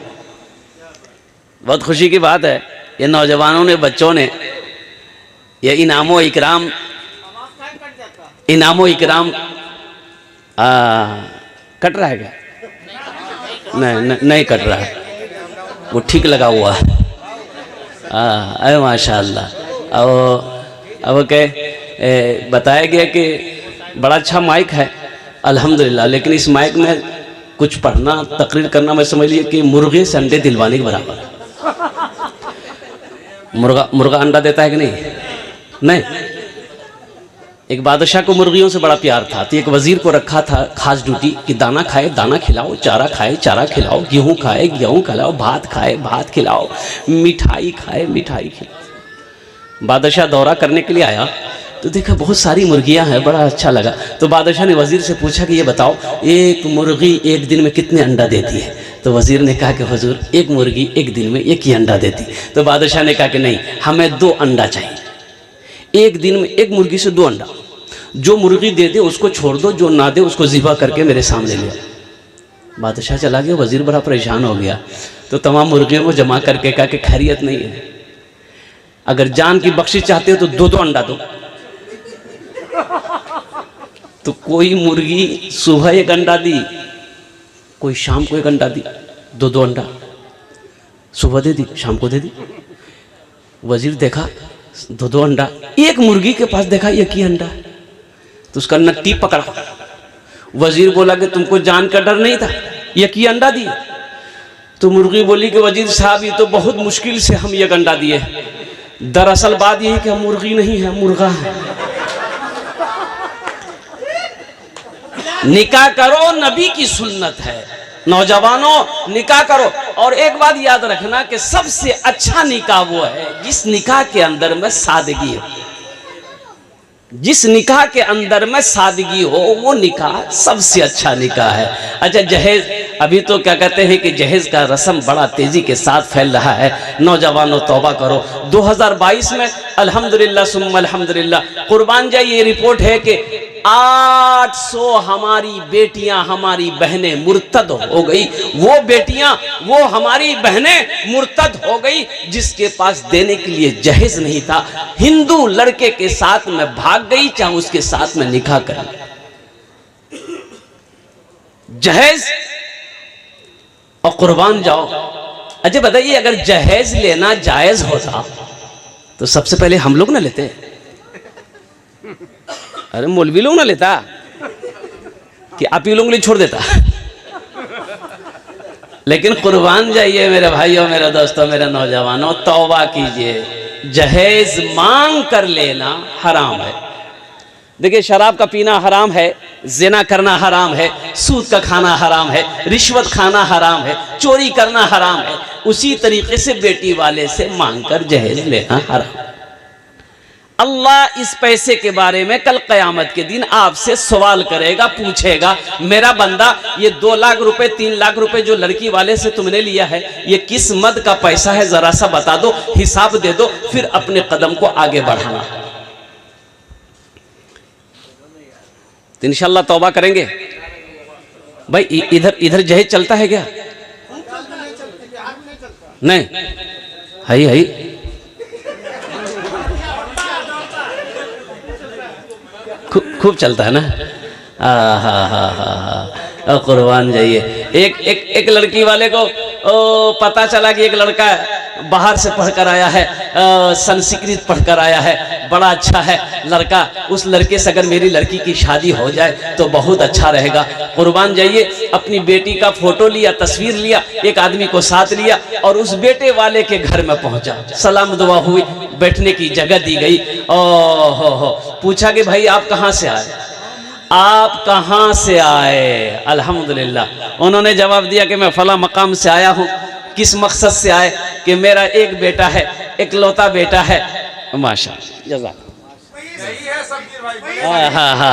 बहुत खुशी की बात है, ये नौजवानों ने, बच्चों ने ये इनामो इकराम कट रहा है क्या? नहीं कट रहा है, वो ठीक लगा हुआ है। अरे माशाअल्लाह। अब बताया गया कि बड़ा अच्छा माइक है अल्हम्दुलिल्लाह, लेकिन इस माइक में कुछ पढ़ना, तकरीर करना, मैं समझ लिया कि मुर्गे से अंडे दिलवाने के बराबर है। मुर्गा अंडा देता है कि नहीं? एक बादशाह को मुर्गियों से बड़ा प्यार था, तो एक वजीर को रखा था खास ड्यूटी कि दाना खाए दाना खिलाओ, चारा खाए चारा खिलाओ, गेहूं खाए गेहूं खिलाओ, भात खाए भात खिलाओ, मिठाई खाए मिठाई खिलाओ। बादशाह दौरा करने के लिए आया तो देखा बहुत सारी मुर्गियां हैं, बड़ा अच्छा लगा। तो बादशाह ने वजीर से पूछा कि ये बताओ एक मुर्गी एक दिन में कितने अंडा देती है। तो वजीर ने कहा कि हुजूर एक मुर्गी एक दिन में 1 ही अंडा देती। तो बादशाह ने कहा कि नहीं, हमें 2 अंडा चाहिए, एक दिन में एक मुर्गी से 2 अंडा। जो मुर्गी दे दे उसको छोड़ दो, जो ना दे उसको ज़िबा करके मेरे सामने ले आओ। बादशाह चला गया, वजीर बड़ा परेशान हो गया। तो तमाम मुर्गियों को जमा करके कहा कि खैरियत नहीं है, अगर जान की बख्शिश चाहते हो तो 2-2 अंडा दो। तो कोई मुर्गी सुबह 1 अंडा दी, कोई शाम को 1 अंडा दी, 2-2 अंडा सुबह दे दी, शाम को दे दी। वजीर देखा 2-2 अंडा, एक मुर्गी के पास देखा 1 ही अंडा, तो उसका नट्टी पकड़ा। वजीर बोला कि तुमको जान का डर नहीं था, 1 ही अंडा दिए। तो मुर्गी बोली कि वजीर साहब ये तो बहुत मुश्किल से हम 1 अंडा दिए, दरअसल बात यह है कि हम मुर्गी नहीं है, मुर्गा है। निकाह करो, नबी की सुन्नत है, नौजवानों निकाह करो। और एक बात याद रखना कि सबसे अच्छा निकाह वो है जिस निकाह के अंदर में सादगी हो, जिस निकाह के अंदर में सादगी हो, वो निकाह सबसे अच्छा निकाह है। अच्छा जहेज, अभी तो क्या कहते हैं कि जहेज का रस्म बड़ा तेजी के साथ फैल रहा है। नौजवानों तौबा करो, 2022 में अल्हम्दुलिल्लाह सुम्मा अल्हम्दुलिल्लाह कुर्बान जाइए, ये रिपोर्ट है कि 800 हमारी बेटियां, हमारी बहनें मुर्तद हो गई। वो बेटियां, वो हमारी बहनें मुर्तद हो गई जिसके पास देने के लिए जहेज नहीं था, हिंदू लड़के के साथ में भाग गई, चाहे उसके साथ में निकाह कर। जहेज और कुर्बान जाओ। अच्छा बताइए, अगर जहेज लेना जायज होता तो सबसे पहले हम लोग ना लेते? अरे मौलवी लोग ना लेता कि आप ही लोग लिए छोड़ देता? लेकिन कुर्बान जाइए मेरे भाइयों, मेरे दोस्तों, मेरे नौजवानों, तौबा कीजिए। जहेज मांग कर लेना हराम है। देखिए शराब का पीना हराम है, ज़िना करना हराम है, सूद का खाना हराम है, रिश्वत खाना हराम है, चोरी करना हराम है। उसी तरीके से बेटी वाले से मांग कर जहेज लेना हराम। अल्लाह इस पैसे के बारे में कल क़यामत के दिन आपसे सवाल करेगा, पूछेगा, मेरा बंदा ये 2 लाख रुपए 3 लाख रुपए जो लड़की वाले से तुमने लिया है ये किस मद का पैसा है, जरा सा बता दो, हिसाब दे दो, फिर अपने कदम को आगे बढ़ाना। तो इंशाअल्लाह तौबा करेंगे। भाई इधर इधर जहेज चलता है क्या? नहीं है खूब चलता है ना। हा कुर्बान जाइए। एक लड़की वाले को पता चला कि एक लड़का बाहर से पढ़कर आया है, संस्कृत पढ़कर आया है, बड़ा अच्छा है लड़का, उस लड़के से अगर मेरी लड़की की शादी हो जाए तो बहुत अच्छा रहेगा। कुर्बान जाइए, अपनी बेटी का फोटो लिया, तस्वीर लिया, एक आदमी को साथ लिया और उस बेटे वाले के घर में पहुंचा। सलाम दुआ हुई, बैठने की जगह दी गई। ओहो, पूछा कि भाई आप कहाँ से आए, आप कहाँ से आए? अल्हम्दुलिल्लाह उन्होंने जवाब दिया कि मैं फला मकाम से आया हूँ। किस मकसद से आए? कि मेरा एक बेटा है, इकलौता बेटा है। माशाअल्लाह, जज़ाक।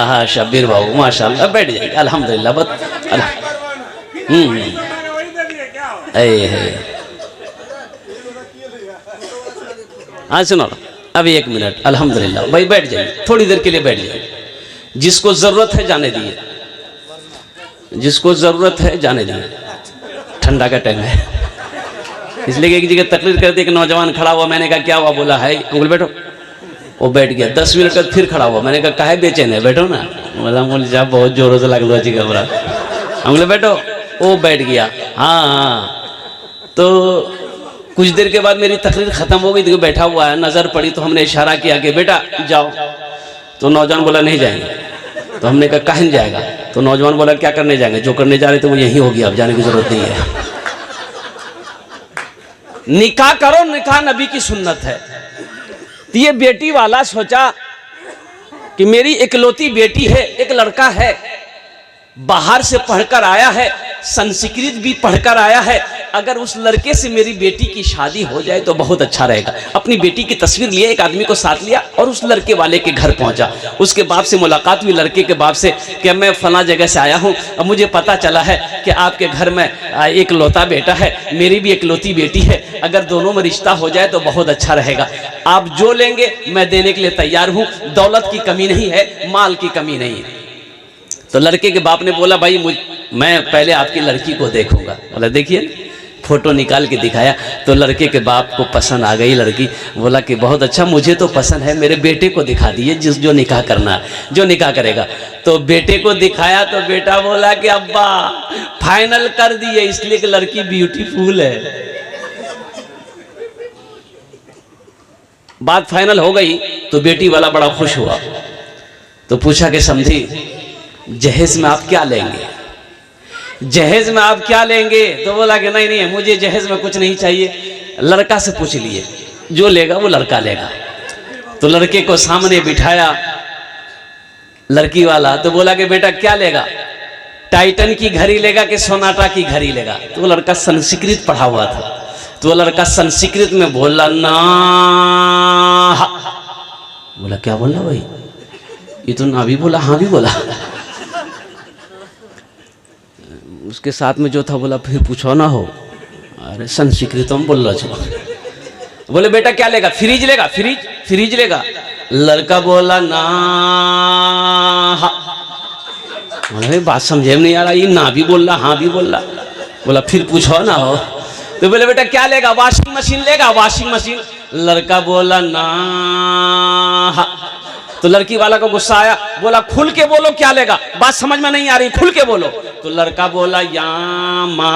हाँ शब्बीर बाबू माशाअल्लाह, बैठ जाइए। अल्हम्दुलिल्लाह हाँ सुनो अभी 1 मिनट। अल्हम्दुलिल्लाह भाई बैठ जाइए, थोड़ी देर के लिए बैठ जाइए। जिसको जरूरत है जाने दिए, जिसको जरूरत है जाने दिए, ठंडा का टाइम है। इसलिए एक जगह तकरीर करती, एक नौजवान खड़ा हुआ, मैंने कहा क्या हुआ? बोला है अंकुल बैठो। वो बैठ गया। 10 मिनट बाद फिर खड़ा हुआ, मैंने कहा काहे बेचैन है, बैठो ना। बोला मुझे बहुत जोरों से लगलो अच्छी घबरा। अंकुल बैठो, वो बैठ गया। हाँ तो कुछ देर के बाद मेरी तकरीर खत्म हो गई, तो बैठा हुआ है, नजर पड़ी तो हमने इशारा किया कि बेटा जाओ। तो नौजवान बोला नहीं जाएंगे। तो हमने कहा काहे नहीं जाएगा? तो नौजवान बोला क्या करने जाएंगे, जो करने जा रहे थे वो यही होगी, अब जाने की जरूरत नहीं है। निकाह करो, निकाह नबी की सुन्नत है। तो ये बेटी वाला सोचा कि मेरी इकलौती बेटी है, एक लड़का है, बाहर से पढ़कर आया है, संस्कृत भी पढ़कर आया है, अगर उस लड़के से मेरी बेटी की शादी हो जाए तो बहुत अच्छा रहेगा। अपनी बेटी की तस्वीर लिया, एक आदमी को साथ लिया और उस लड़के वाले के घर पहुंचा। उसके बाप से मुलाकात हुई, लड़के के बाप से, कि मैं फला जगह से आया हूं, अब मुझे पता चला है कि आपके घर में एक लौता बेटा है, मेरी भी एकलौती बेटी है, अगर दोनों में रिश्ता हो जाए तो बहुत अच्छा रहेगा। आप जो लेंगे मैं देने के लिए तैयार हूँ, दौलत की कमी नहीं है, माल की कमी नहीं है। तो लड़के के बाप ने बोला भाई मैं पहले आपकी लड़की को देखूंगा। बोला देखिए, फोटो निकाल के दिखाया तो लड़के के बाप को पसंद आ गई लड़की। बोला कि बहुत अच्छा, मुझे तो पसंद है, मेरे बेटे को दिखा दिए जो निकाह करना है, जो निकाह करेगा। तो बेटे को दिखाया तो बेटा बोला कि अब्बा फाइनल कर दिए, इसलिए कि लड़की ब्यूटीफुल है। बात फाइनल हो गई तो बेटी वाला बड़ा खुश हुआ। तो पूछा कि समझी जहेज में आप क्या लेंगे, जहेज में आप क्या लेंगे? तो बोला कि नहीं नहीं मुझे जहेज में कुछ नहीं चाहिए, लड़का से पूछ लिए, जो लेगा वो लड़का लेगा। तो लड़के को सामने बिठाया लड़की वाला, तो बोला कि बेटा क्या लेगा, टाइटन की घड़ी लेगा कि सोनाटा की घड़ी लेगा? तो वो लड़का संस्कृत पढ़ा हुआ था, तो वो लड़का संस्कृत में बोला ना। बोला क्या बोला भाई, ये तो ना भी बोला हाँ भी बोला। उसके साथ में जो था बोला फिर पूछो ना हो, अरे संस्कृत में बोल रहा। बोले बेटा क्या लेगा, फ्रिज लेगा, फ्रिज लेगा? लड़का बोला ना। अरे बात समझे में नहीं आ रहा, ये ना भी बोल रहा हाँ भी बोल रहा। बोला फिर पूछो ना हो। तो बोले बेटा क्या लेगा, वॉशिंग मशीन लेगा, वॉशिंग मशीन? लड़का बोला ना। तो लड़की वाला को गुस्सा आया, बोला खुल के बोलो क्या लेगा, बात समझ में नहीं आ रही, खुल के बोलो। तो लड़का बोला यामा।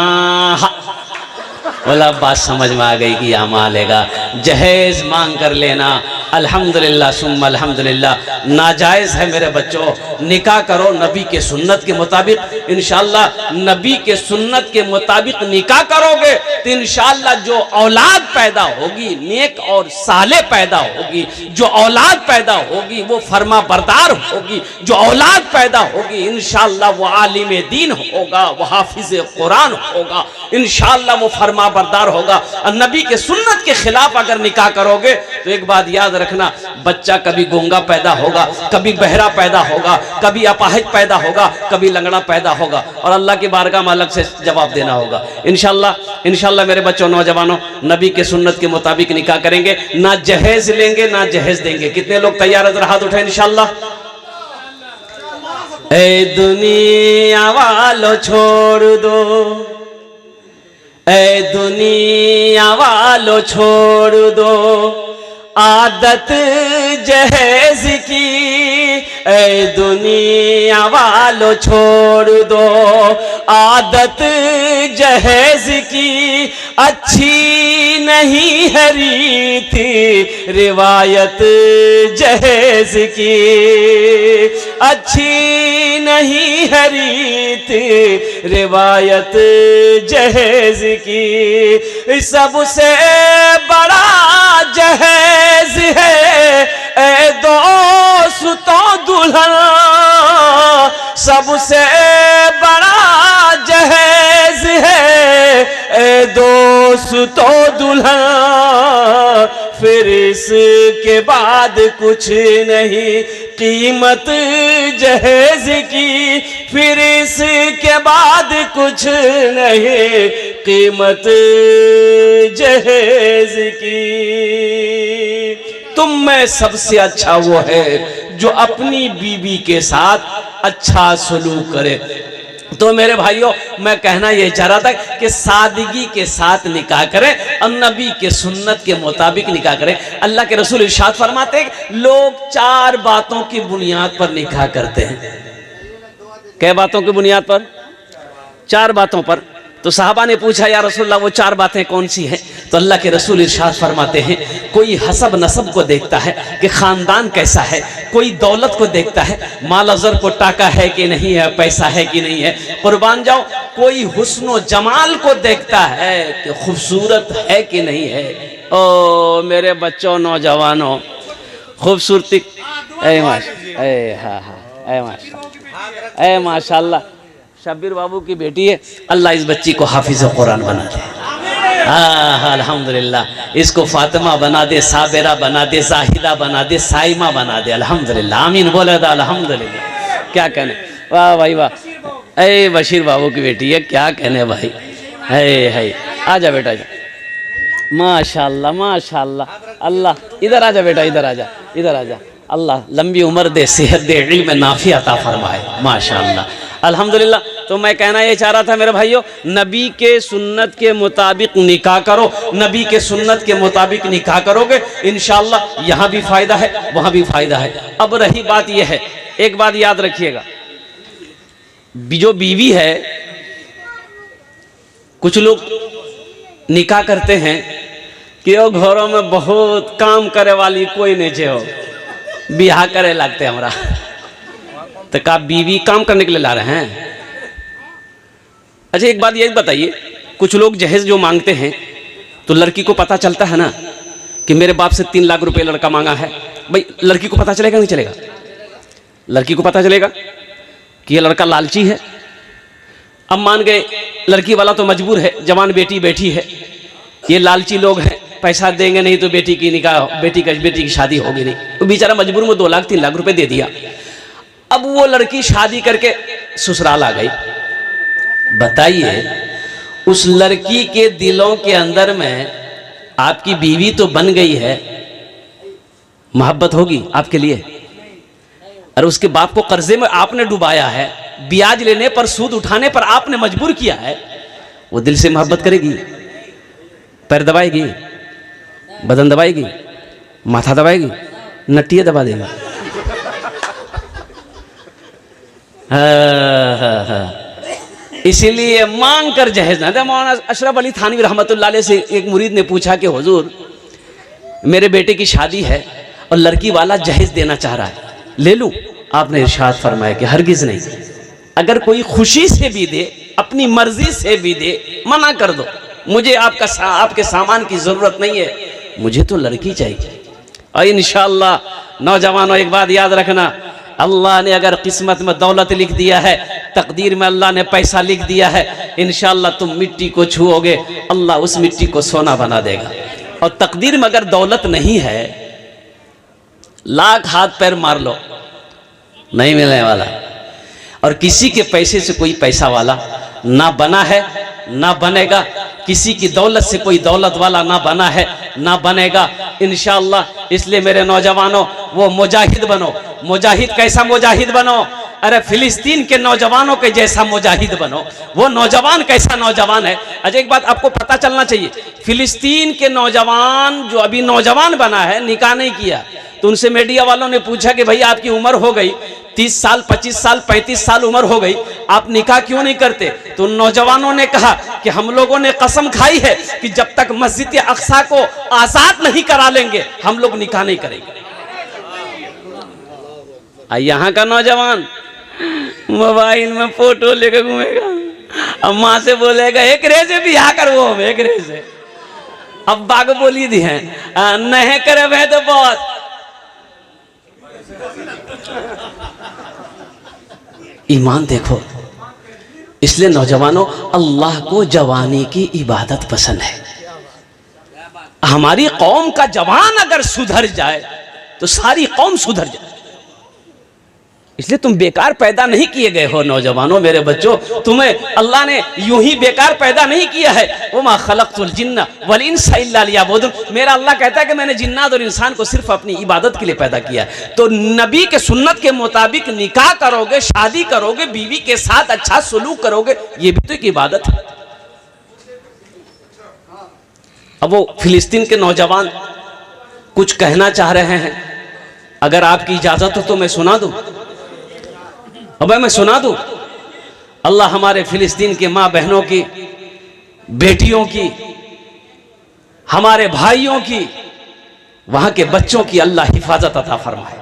बोला बात समझ में आ गई कि यामा लेगा, जहेज मांग कर लेना। अल्हम्दुलिल्लाह सुम्मा अल्हम्दुलिल्लाह। नाजायज है मेरे बच्चों, निकाह करो नबी के सुन्नत के मुताबिक। इंशाअल्लाह नबी के सुन्नत के मुताबिक निकाह करोगे तो इंशाअल्लाह जो औलाद पैदा होगी नेक और साले पैदा होगी, जो औलाद पैदा होगी वो फर्मा बरदार होगी, जो औलाद पैदा होगी इंशाअल्लाह वो आलिम दीन होगा, वो हाफिज कुरान होगा, इंशाअल्लाह वो फर्मा बरदार होगा। और नबी के सुन्नत के खिलाफ अगर निकाह करोगे तो एक बात याद रखना, बच्चा कभी गूंगा पैदा होगा, कभी बहरा पैदा होगा, कभी अपाहिज पैदा होगा, कभी लंगड़ा पैदा होगा, और अल्लाह की बारगाह में अलग से जवाब देना होगा। इंशाल्लाह मेरे बच्चों, नौजवानों, नबी के सुन्नत के मुताबिक निकाह करेंगे, ना जहेज लेंगे ना जहेज देंगे। कितने लोग तैयार हैं? हाथ उठाएं इंशाल्लाह। ए दुनिया वालों छोड़ दो, ए दुनिया वालों छोड़ दो आदत जहेज की, ए दुनिया वालों छोड़ दो आदत जहेज की, अच्छी नहीं है रीति रिवायत जहेज की, अच्छी नहीं है रीति रिवायत जहेज की। सबसे बड़ा जहेज है ए दोस्तों दुल्हन, सबसे बड़ा जहेज है ए दोस्तों दुल्हन, फिर इसके बाद कुछ नहीं कीमत जहेज की, फिर इसके बाद कुछ नहीं कीमत जहेज की। तुम में सबसे अच्छा वो है जो अपनी बीवी के साथ अच्छा सलूक करे। तो मेरे भाइयों, मैं कहना ये चाह रहा था कि सादगी के साथ निकाह करें और नबी के सुन्नत के मुताबिक निकाह करें। अल्लाह के रसूल इरशाद फरमाते हैं, लोग 4 बातों की बुनियाद पर निकाह करते हैं। कै बातों की बुनियाद पर? 4 बातों पर। तो साहबा ने पूछा, या रसूलल्लाह वो 4 बातें कौन सी हैं? तो अल्लाह के रसूल इरशाद फरमाते हैं, कोई हसब नसब को देखता है कि ख़ानदान कैसा है, कोई दौलत को देखता है, माल अज़र को टाका है कि नहीं है, पैसा है कि नहीं है, कुर्बान जाओ, कोई हुस्न जमाल को देखता है कि खूबसूरत है कि नहीं है। ओ मेरे बच्चों, नौजवानों, खूबसूरती माशाल्लाह, शब्बीर बाबू की बेटी है, अल्लाह इस बच्ची को हाफिज़ कुरान बना दे। अल्हम्दुलिल्लाह, इसको फातिमा बना दे, साबिरा बना दे, जाहिदा बना दे, साइमा बना दे। अल्हम्दुलिल्लाह, आमीन बोले तो अल्हम्दुलिल्लाह। क्या कहने, वाह भाई वाह। ए बशीर बाबू की बेटी है, क्या कहने भाई। है आजा बेटा, आजा, माशाल्लाह माशाल्लाह। अल्लाह इधर आजा बेटा, इधर आजा, इधर आजा। अल्लाह लंबी उम्र दे, सेहत दे, इल्म नाफी अता फरमाए, माशाल्लाह, अल्हम्दुलिल्लाह। तो मैं कहना ये चाह रहा था मेरे भाइयों, नबी के सुन्नत के मुताबिक निकाह करो। नबी के सुन्नत के मुताबिक निकाह करोगे, इंशाअल्लाह यहाँ भी फ़ायदा है, वहाँ भी फ़ायदा है। अब रही बात यह है, एक बात याद रखिएगा, जो बीवी है, कुछ लोग निकाह करते हैं कि वो घरों में बहुत काम करे वाली कोई नहीं जे हो, बियाह करे लगते हमरा। तो का बीवी काम करने के लिए ला रहे हैं? अच्छा एक बात ये बताइए, कुछ लोग जहेज जो मांगते हैं तो लड़की को पता चलता है ना कि मेरे बाप से 3 लाख रुपए लड़का मांगा है, भाई लड़की को पता चलेगा नहीं चलेगा? लड़की को पता चलेगा कि ये लड़का लालची है। अब मान गए लड़की वाला तो मजबूर है, जवान बेटी बैठी है, ये लालची लोग हैं, पैसा देंगे नहीं तो बेटी की निकाह, बेटी की शादी होगी नहीं, तो बेचारा मजबूर में 2 लाख 3 लाख रुपए दे दिया। अब वो लड़की शादी करके ससुराल आ गई। बताइए उस लड़की के दिलों के अंदर में आपकी बीवी तो बन गई है, मोहब्बत होगी आपके लिए? और उसके बाप को कर्जे में आपने डुबाया है, ब्याज लेने पर, सूद उठाने पर आपने मजबूर किया है, वो दिल से मोहब्बत करेगी? पैर दबाएगी, बदन दबाएगी, माथा दबाएगी, नटिया दबा देगा। इसीलिए मांग कर जहेज ना दे। मौलाना अशरफ अली थानवी रहमतुल्लाह अलैह से एक मुरीद ने पूछा कि हुजूर मेरे बेटे की शादी है और लड़की वाला जहेज देना चाह रहा है, ले लूं? आपने इरशाद फरमाया कि हरगिज नहीं। अगर कोई खुशी से भी दे, अपनी मर्जी से भी दे, मना कर दो, मुझे आपके सामान की जरूरत नहीं है, मुझे तो लड़की चाहिए। और इंशाअल्लाह नौजवानों एक बात याद रखना, अल्लाह ने अगर किस्मत में दौलत लिख दिया है, तकदीर में अल्लाह ने पैसा लिख दिया है, इंशाअल्लाह तुम मिट्टी को छुओगे, अल्लाह उस मिट्टी को सोना बना देगा। और तकदीर में अगर दौलत नहीं है, लाख हाथ पैर मार लो नहीं मिलने वाला। और किसी के पैसे से कोई पैसा वाला ना बना है ना बनेगा, किसी की दौलत से कोई दौलत वाला ना बना है ना बनेगा इंशाअल्लाह। इसलिए मेरे नौजवानों, वो मुजाहिद बनो। मुजाहिद कैसा मुजाहिद बनो? अरे फिलिस्तीन के नौजवानों के जैसा मुजाहिद बनो। वो नौजवान कैसा नौजवान है? अच्छा, एक बात आपको पता चलना चाहिए, फिलिस्तीन के नौजवान जो अभी नौजवान बना है, निकाह नहीं किया, तो उनसे मीडिया वालों ने पूछा कि भाई आपकी उम्र हो गई 30 साल 25 साल 35 साल उम्र हो गई, आप निकाह क्यों नहीं करते? तो नौजवानों ने कहा कि हम लोगों ने कसम खाई है कि जब तक मस्जिद अक्सा को आजाद नहीं करा लेंगे हम लोग निकाह नहीं करेंगे। यहाँ का नौजवान मोबाइल में फोटो लेकर घूमेगा, अब माँ से बोलेगा एक रे से बिहार करवो, एक रे से। अब बाग बोली दी है नहीं करे वह तो बहुत। ईमान देखो। इसलिए नौजवानों, अल्लाह को जवानी की इबादत पसंद है। हमारी कौम का जवान अगर सुधर जाए तो सारी कौम सुधर जाए। इसलिए तुम बेकार पैदा नहीं किए गए हो नौजवानों, मेरे बच्चों, तुम्हें अल्लाह ने यूं ही बेकार पैदा नहीं किया है। वमा खलक़तुल जिन्ना वल इंसा इल्ला लियअबुदून। मेरा अल्लाह कहता है कि मैंने जिन्नात और इंसान को सिर्फ अपनी इबादत के लिए पैदा किया। तो नबी के सुन्नत के मुताबिक निकाह करोगे, शादी करोगे, बीवी के साथ अच्छा सलूक करोगे, ये भी तो एक इबादत है। अब वो फिलिस्तीन के नौजवान कुछ कहना चाह रहे हैं, अगर आपकी इजाजत हो तो मैं सुना दूं। अब मैं सुना दूं। अल्लाह हमारे फिलिस्तीन के माँ बहनों की, बेटियों की, हमारे भाइयों की, वहां के बच्चों की अल्लाह हिफाजत अता फरमाए।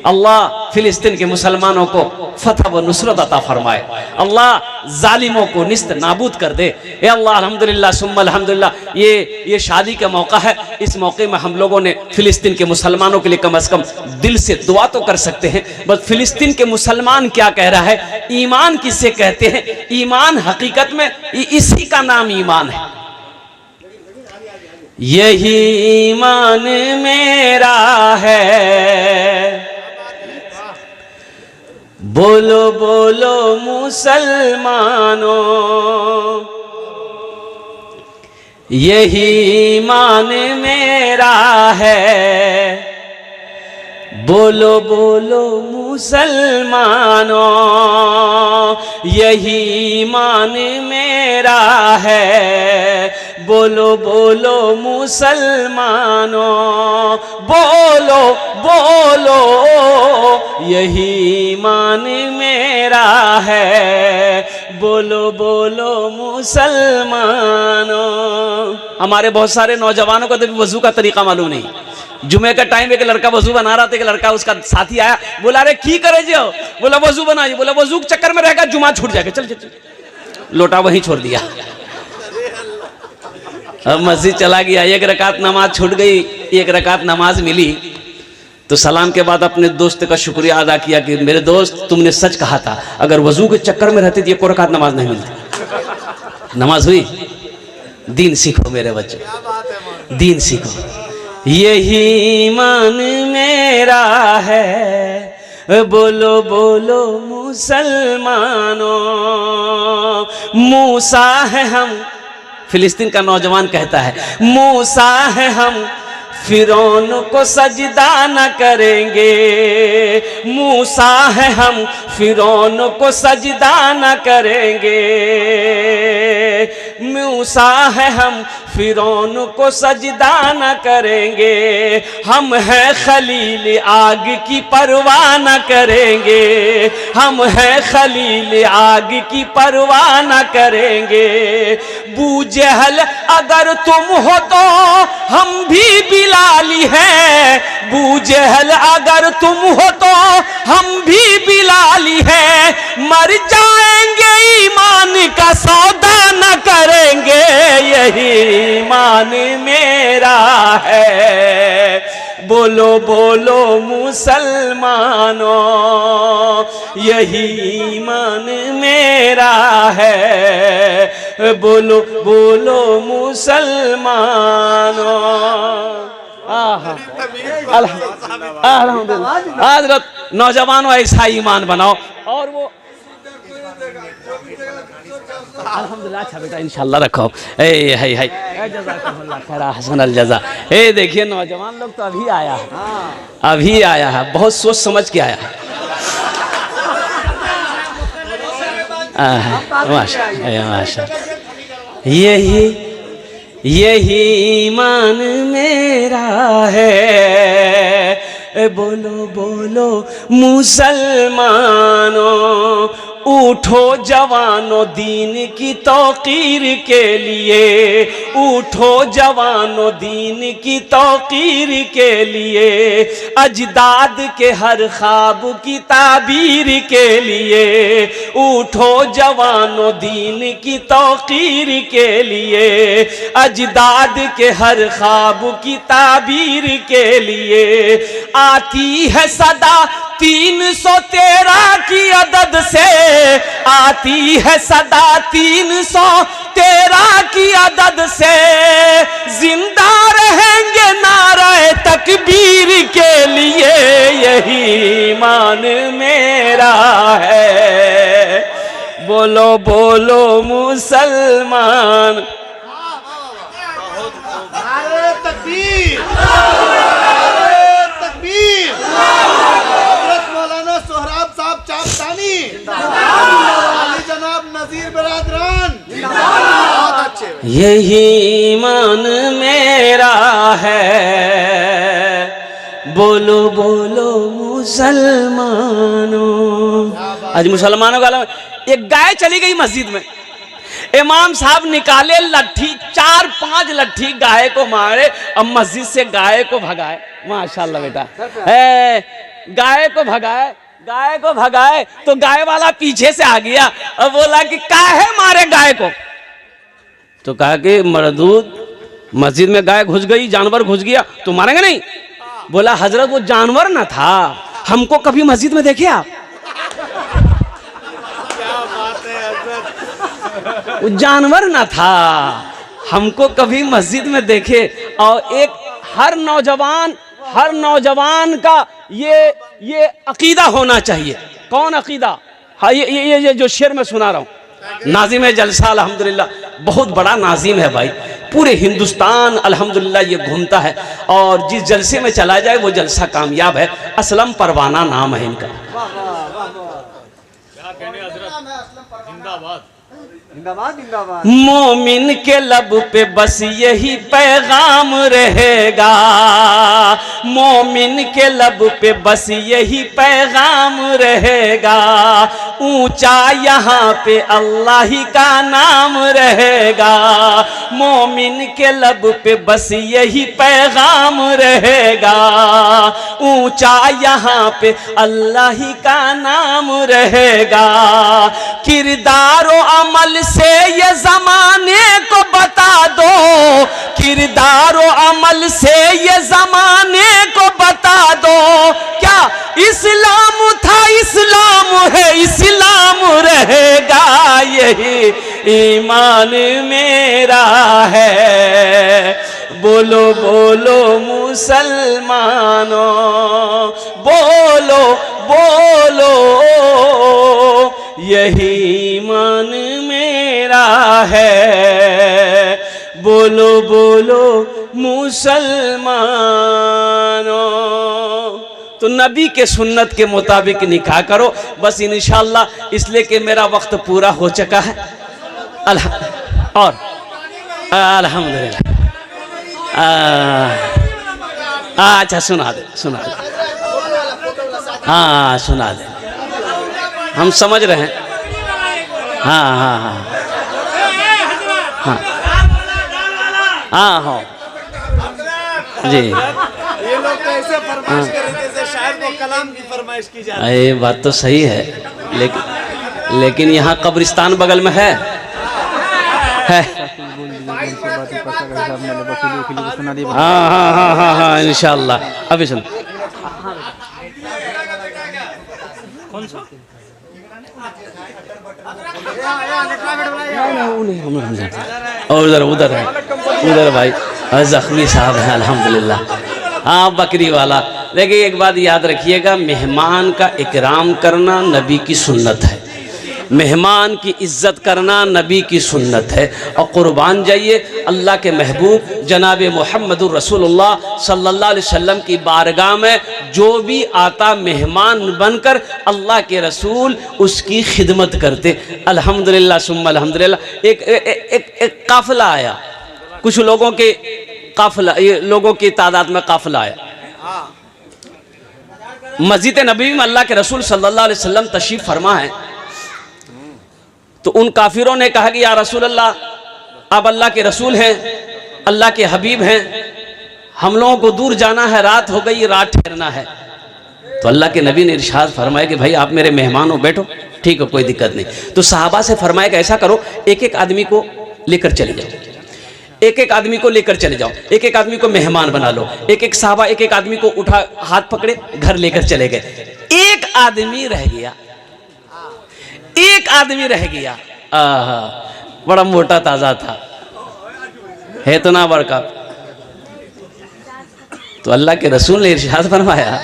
अल्लाह फिलिस्तीन के मुसलमानों को फतह व नुसरत अता फरमाए। अल्लाह जालिमों को निस्त नाबूद कर दे। ए अल्लाह, अल्हम्दुलिल्लाह सुम्मा अल्हम्दुलिल्लाह। ये शादी का मौका है, इस मौके में हम लोगों ने फिलिस्तीन के मुसलमानों के लिए कम से कम दिल से दुआ तो कर सकते हैं। बस फिलिस्तीन के मुसलमान क्या कह रहा है, ईमान किसे कहते हैं? ईमान हकीकत में इसी का नाम ईमान है। यही ईमान मेरा है, बोलो बोलो मुसलमानों, यही ईमान मेरा है, बोलो बोलो मुसलमानों, यही ईमान मेरा है, बोलो बोलो मुसलमानों, बोलो बोलो, यही ईमान मेरा है, बोलो बोलो मुसलमानों। हमारे बहुत सारे नौजवानों को तो वजू का तरीका मालूम नहीं। जुमे का टाइम एक लड़का वजू बना रहा था, एक लड़का उसका साथी आया, बोला अरे की करे जो? बोला वजू बनाइए। बोला वजू के चक्कर में रहेगा जुमा छूट जाएगा, चल चल। लोटा वहीं छोड़ दिया। अब मस्जिद चला गया, एक रकात नमाज छूट गई, एक रकात नमाज मिली तो सलाम के बाद अपने दोस्त का शुक्रिया अदा किया कि मेरे दोस्त तुमने सच कहा था, अगर वजू के चक्कर में रहती तो एक रकात नमाज नहीं मिलती। नमाज हुई। दीन सीखो मेरे बच्चे, दीन सीखो। यही ईमान मेरा है, बोलो बोलो मुसलमानों, मूसा है हम। फिलिस्तीन का नौजवान कहता है मूसा है हम, फिरौन को सजदा न करेंगे। मूसा है हम, फिरौन को सजदा न करेंगे। मूसा है हम, फिरौन को सजदा न करेंगे। हम हैं खलील, आग की परवाह न करेंगे। हम हैं खलील, आग की परवाह न करेंगे। बू जहल अगर तुम हो तो हम भी बिलाली हैं। बू जहल अगर तुम हो तो हम भी बिलाली हैं। मर जाएंगे ईमान का सौदा न करेंगे। यही ईमान मेरा है, बोलो बोलो मुसलमानों, यही ईमान मेरा है, बोलो बोलो मुसलमानों। अल्हम्दुलिल्लाह। हजरत नौजवानों ऐसा ईमान बनाओ और वो अल्हम्दुलिल्लाह। अच्छा बेटा इंशाल्लाह रखो। ए है जज़ाकल्लाह खैर हसन अल जज़ा। ए देखिए नौजवान लोग तो अभी आया है, अभी आया है, बहुत सोच समझ के आया है। माशा यही ईमान मेरा है। बोलो बोलो मुसलमानों, उठो जवानों दीन की तौकीर के लिए, उठो जवानों दीन की तौकीर के लिए, अजदाद के हर ख्वाब की ताबीर के लिए, उठो जवानों दीन की तौकीर के लिए, अजदाद के हर ख्वाब की ताबीर के लिए। आती है सदा 313 की अदद से, आती है सदा 313 की अदद से, जिंदा रहेंगे नारे तकबीर के लिए। यही ईमान मेरा है। बोलो बोलो मुसलमान। नारे तकबीर, तकबीर। मौलाना सोहराब साहब चापतानी, जनाब नजीर बरादरान, बहुत अच्छे। यही ईमान मेरा है। बोलो बोलो मुसलमानों। आज मुसलमानों का एक गाय चली गई मस्जिद में, इमाम साहब निकाले लट्ठी, 4-5 लट्ठी गाय को मारे और मस्जिद से गाय को भगाए। माशाल्लाह बेटा, गाय को भगाए, गाय को भगाए तो गाय वाला पीछे से आ गया और बोला कि काहे मारे गाय को। तो कहा कि मरदूद मस्जिद में गाय घुस गई, जानवर घुस गया तो मारेंगे नहीं। बोला हजरत वो जानवर ना था, हमको कभी मस्जिद में देखे आप? क्या बात है हजरत। वो जानवर ना था, हमको कभी मस्जिद में देखे। और एक हर नौजवान का ये अकीदा होना चाहिए। कौन अकीदा? हाँ ये जो शेर मैं सुना रहा हूँ, नाजिम है जलसा अल्हम्दुलिल्लाह, बहुत बड़ा नाजिम है भाई, पूरे हिंदुस्तान अल्हम्दुलिल्लाह ये घूमता है और जिस जलसे में चला जाए वो जलसा कामयाब है। असलम परवाना नाम है इनका। क्या कहने हजरत, जिंदाबाद जिंदाबाद जिंदाबाद। मोमिन के लब पे बस यही पैगाम रहेगा, मोमिन के लब पे बस यही पैगाम रहेगा, ऊंचा यहाँ पे अल्लाह ही का नाम रहेगा, मोमिन के लब पे बस यही पैगाम रहेगा, ऊंचा यहाँ पे अल्लाह ही का नाम रहेगा। किरदार और अमल से ये जमाने को बता दो, किरदार और अमल से ये जमाने को बता दो, क्या इस्लाम था इस्लाम है इस्लाम रहेगा, यही ईमान मेरा है। बोलो बोलो मुसलमानों, बोलो बोलो यही ईमान मेरा है। बोलो बोलो मुसलमानों। तो नबी के सुन्नत के मुताबिक निकाह करो बस इंशाअल्लाह, इसलिए कि मेरा वक्त पूरा हो चुका है। और अल्हम्दुलिल्लाह। अच्छा सुना दे। हाँ सुना दे, हम समझ रहे हैं। हाँ जी। ये लोग तो ऐसे फरमाइश कर रहे जैसे शायर को कलाम की फरमाइश की जाती है। ये बात तो सही है, लेकिन यहाँ कब्रिस्तान बगल में है। हाँ इंशाअल्लाह। अभी सुन, कौन सा? और उधर है भाई, जख्मी साहब हैं अल्हम्दुलिल्लाह। हाँ बकरी वाला। देखिए एक बात याद रखिएगा, मेहमान का इकराम करना नबी की सुन्नत है, मेहमान की इज्जत करना नबी की सुन्नत है। और कुर्बान जाइए अल्लाह के महबूब जनाब मोहम्मदुर रसूलुल्लाह सल्लल्लाहु अलैहि वसल्लम की बारगाह में जो भी आता मेहमान बनकर अल्लाह के रसूल उसकी खिदमत करते। अल्हम्दुलिल्लाह सुम्मा अल्हम्दुलिल्लाह। एक काफिला आया, कुछ लोगों के काफिला, ये लोगों की तादाद में काफिला आया। मस्जिद नबी में अल्लाह के रसूल सल्लल्लाहु अलैहि वसल्लम तशरीफ फरमा है। तो उन काफिरों ने कहा कि या रसूल अल्लाह, आप अल्लाह के रसूल हैं, अल्लाह के हबीब हैं, हम लोगों को दूर जाना है, रात हो गई, रात ठहरना है। तो अल्लाह के नबी ने इरशाद फरमाया कि भाई आप मेरे मेहमान हो, बैठो, ठीक है कोई दिक्कत नहीं। तो सहाबा से फरमाया कि ऐसा करो, एक एक आदमी को लेकर चले जाओ, एक एक आदमी को लेकर चले जाओ, एक एक आदमी को मेहमान बना लो। एक एक साहबा एक एक आदमी को उठा, हाथ पकड़े, घर लेकर चले गए। एक आदमी रह गया, एक आदमी रह गया। आहा, बड़ा मोटा ताजा था, है तो ना बड़का। तो अल्लाह के रसूल ने इरशाद फरमाया,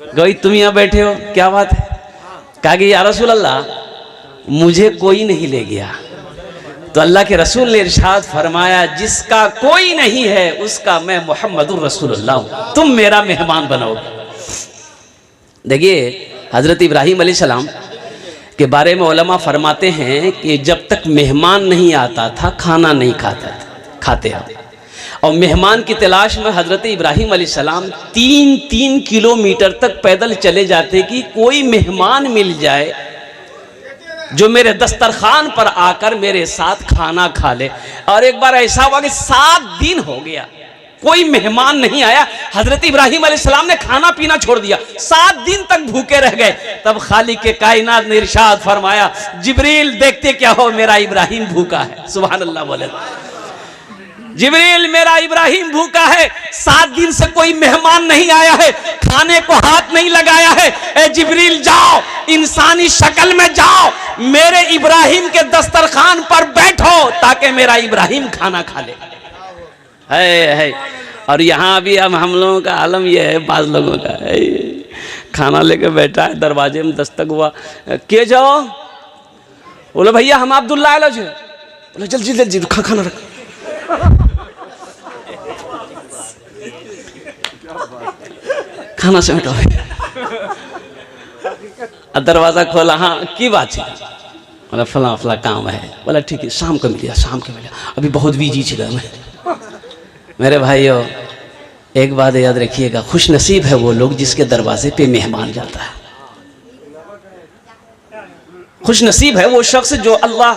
गई तुम यहां बैठे हो, क्या बात है? कहा कि या रसूल अल्लाह, मुझे कोई नहीं ले गया। तो अल्लाह के रसूल ने इरशाद फरमाया, जिसका कोई नहीं है उसका मैं मोहम्मदुर रसूलुल्लाह हूं, तुम मेरा मेहमान बनोगे। देखिए हजरत इब्राहीम अलैहिस्सलाम के बारे में उलमा फरमाते हैं कि जब तक मेहमान नहीं आता था खाना नहीं खाते हैं। और मेहमान की तलाश में हजरत इब्राहीम अलैहिस्सलाम 3-3 किलोमीटर तक पैदल चले जाते कि कोई मेहमान मिल जाए जो मेरे दस्तरखान पर आकर मेरे साथ खाना खा ले। और एक बार ऐसा हुआ कि 7 दिन हो गया, कोई मेहमान नहीं आया। हजरत इब्राहीम अलैहिस्सलाम ने खाना पीना छोड़ दिया, 7 दिन तक भूखे रह गए। तब खालिक के कायनात ने इरशाद फरमाया, जिब्रील देखते क्या हो, मेरा इब्राहीम भूखा है। सुभान अल्लाह बोले, जिब्रील मेरा इब्राहीम भूखा है, 7 दिन से कोई मेहमान नहीं आया है, खाने को हाथ नहीं लगाया है। ए जिब्रील जाओ, इंसानी शक्ल में जाओ, मेरे इब्राहीम के दस्तरखान पर बैठो ताकि मेरा इब्राहीम खाना खा ले। है। और यहाँ भी अब हम लोगों का आलम यह है, बाज लोगों का है, खाना लेके बैठा है, दरवाजे में दस्तक हुआ, के जाओ, बोले भैया हम अब्दुल्ला आलो छे, बोले जल्दी जल्दी खाना रख। खाना से हटो, दरवाजा खोला, हाँ की बात है, बोला फला फला काम है। बोला ठीक है, शाम को मिलिया, शाम को मिलिया, अभी बहुत बिजी छिला मैं। मेरे भाइयों एक बात याद रखिएगा, खुश नसीब है वो लोग जिसके दरवाजे पे मेहमान जाता है। खुश नसीब है वो शख्स जो अल्लाह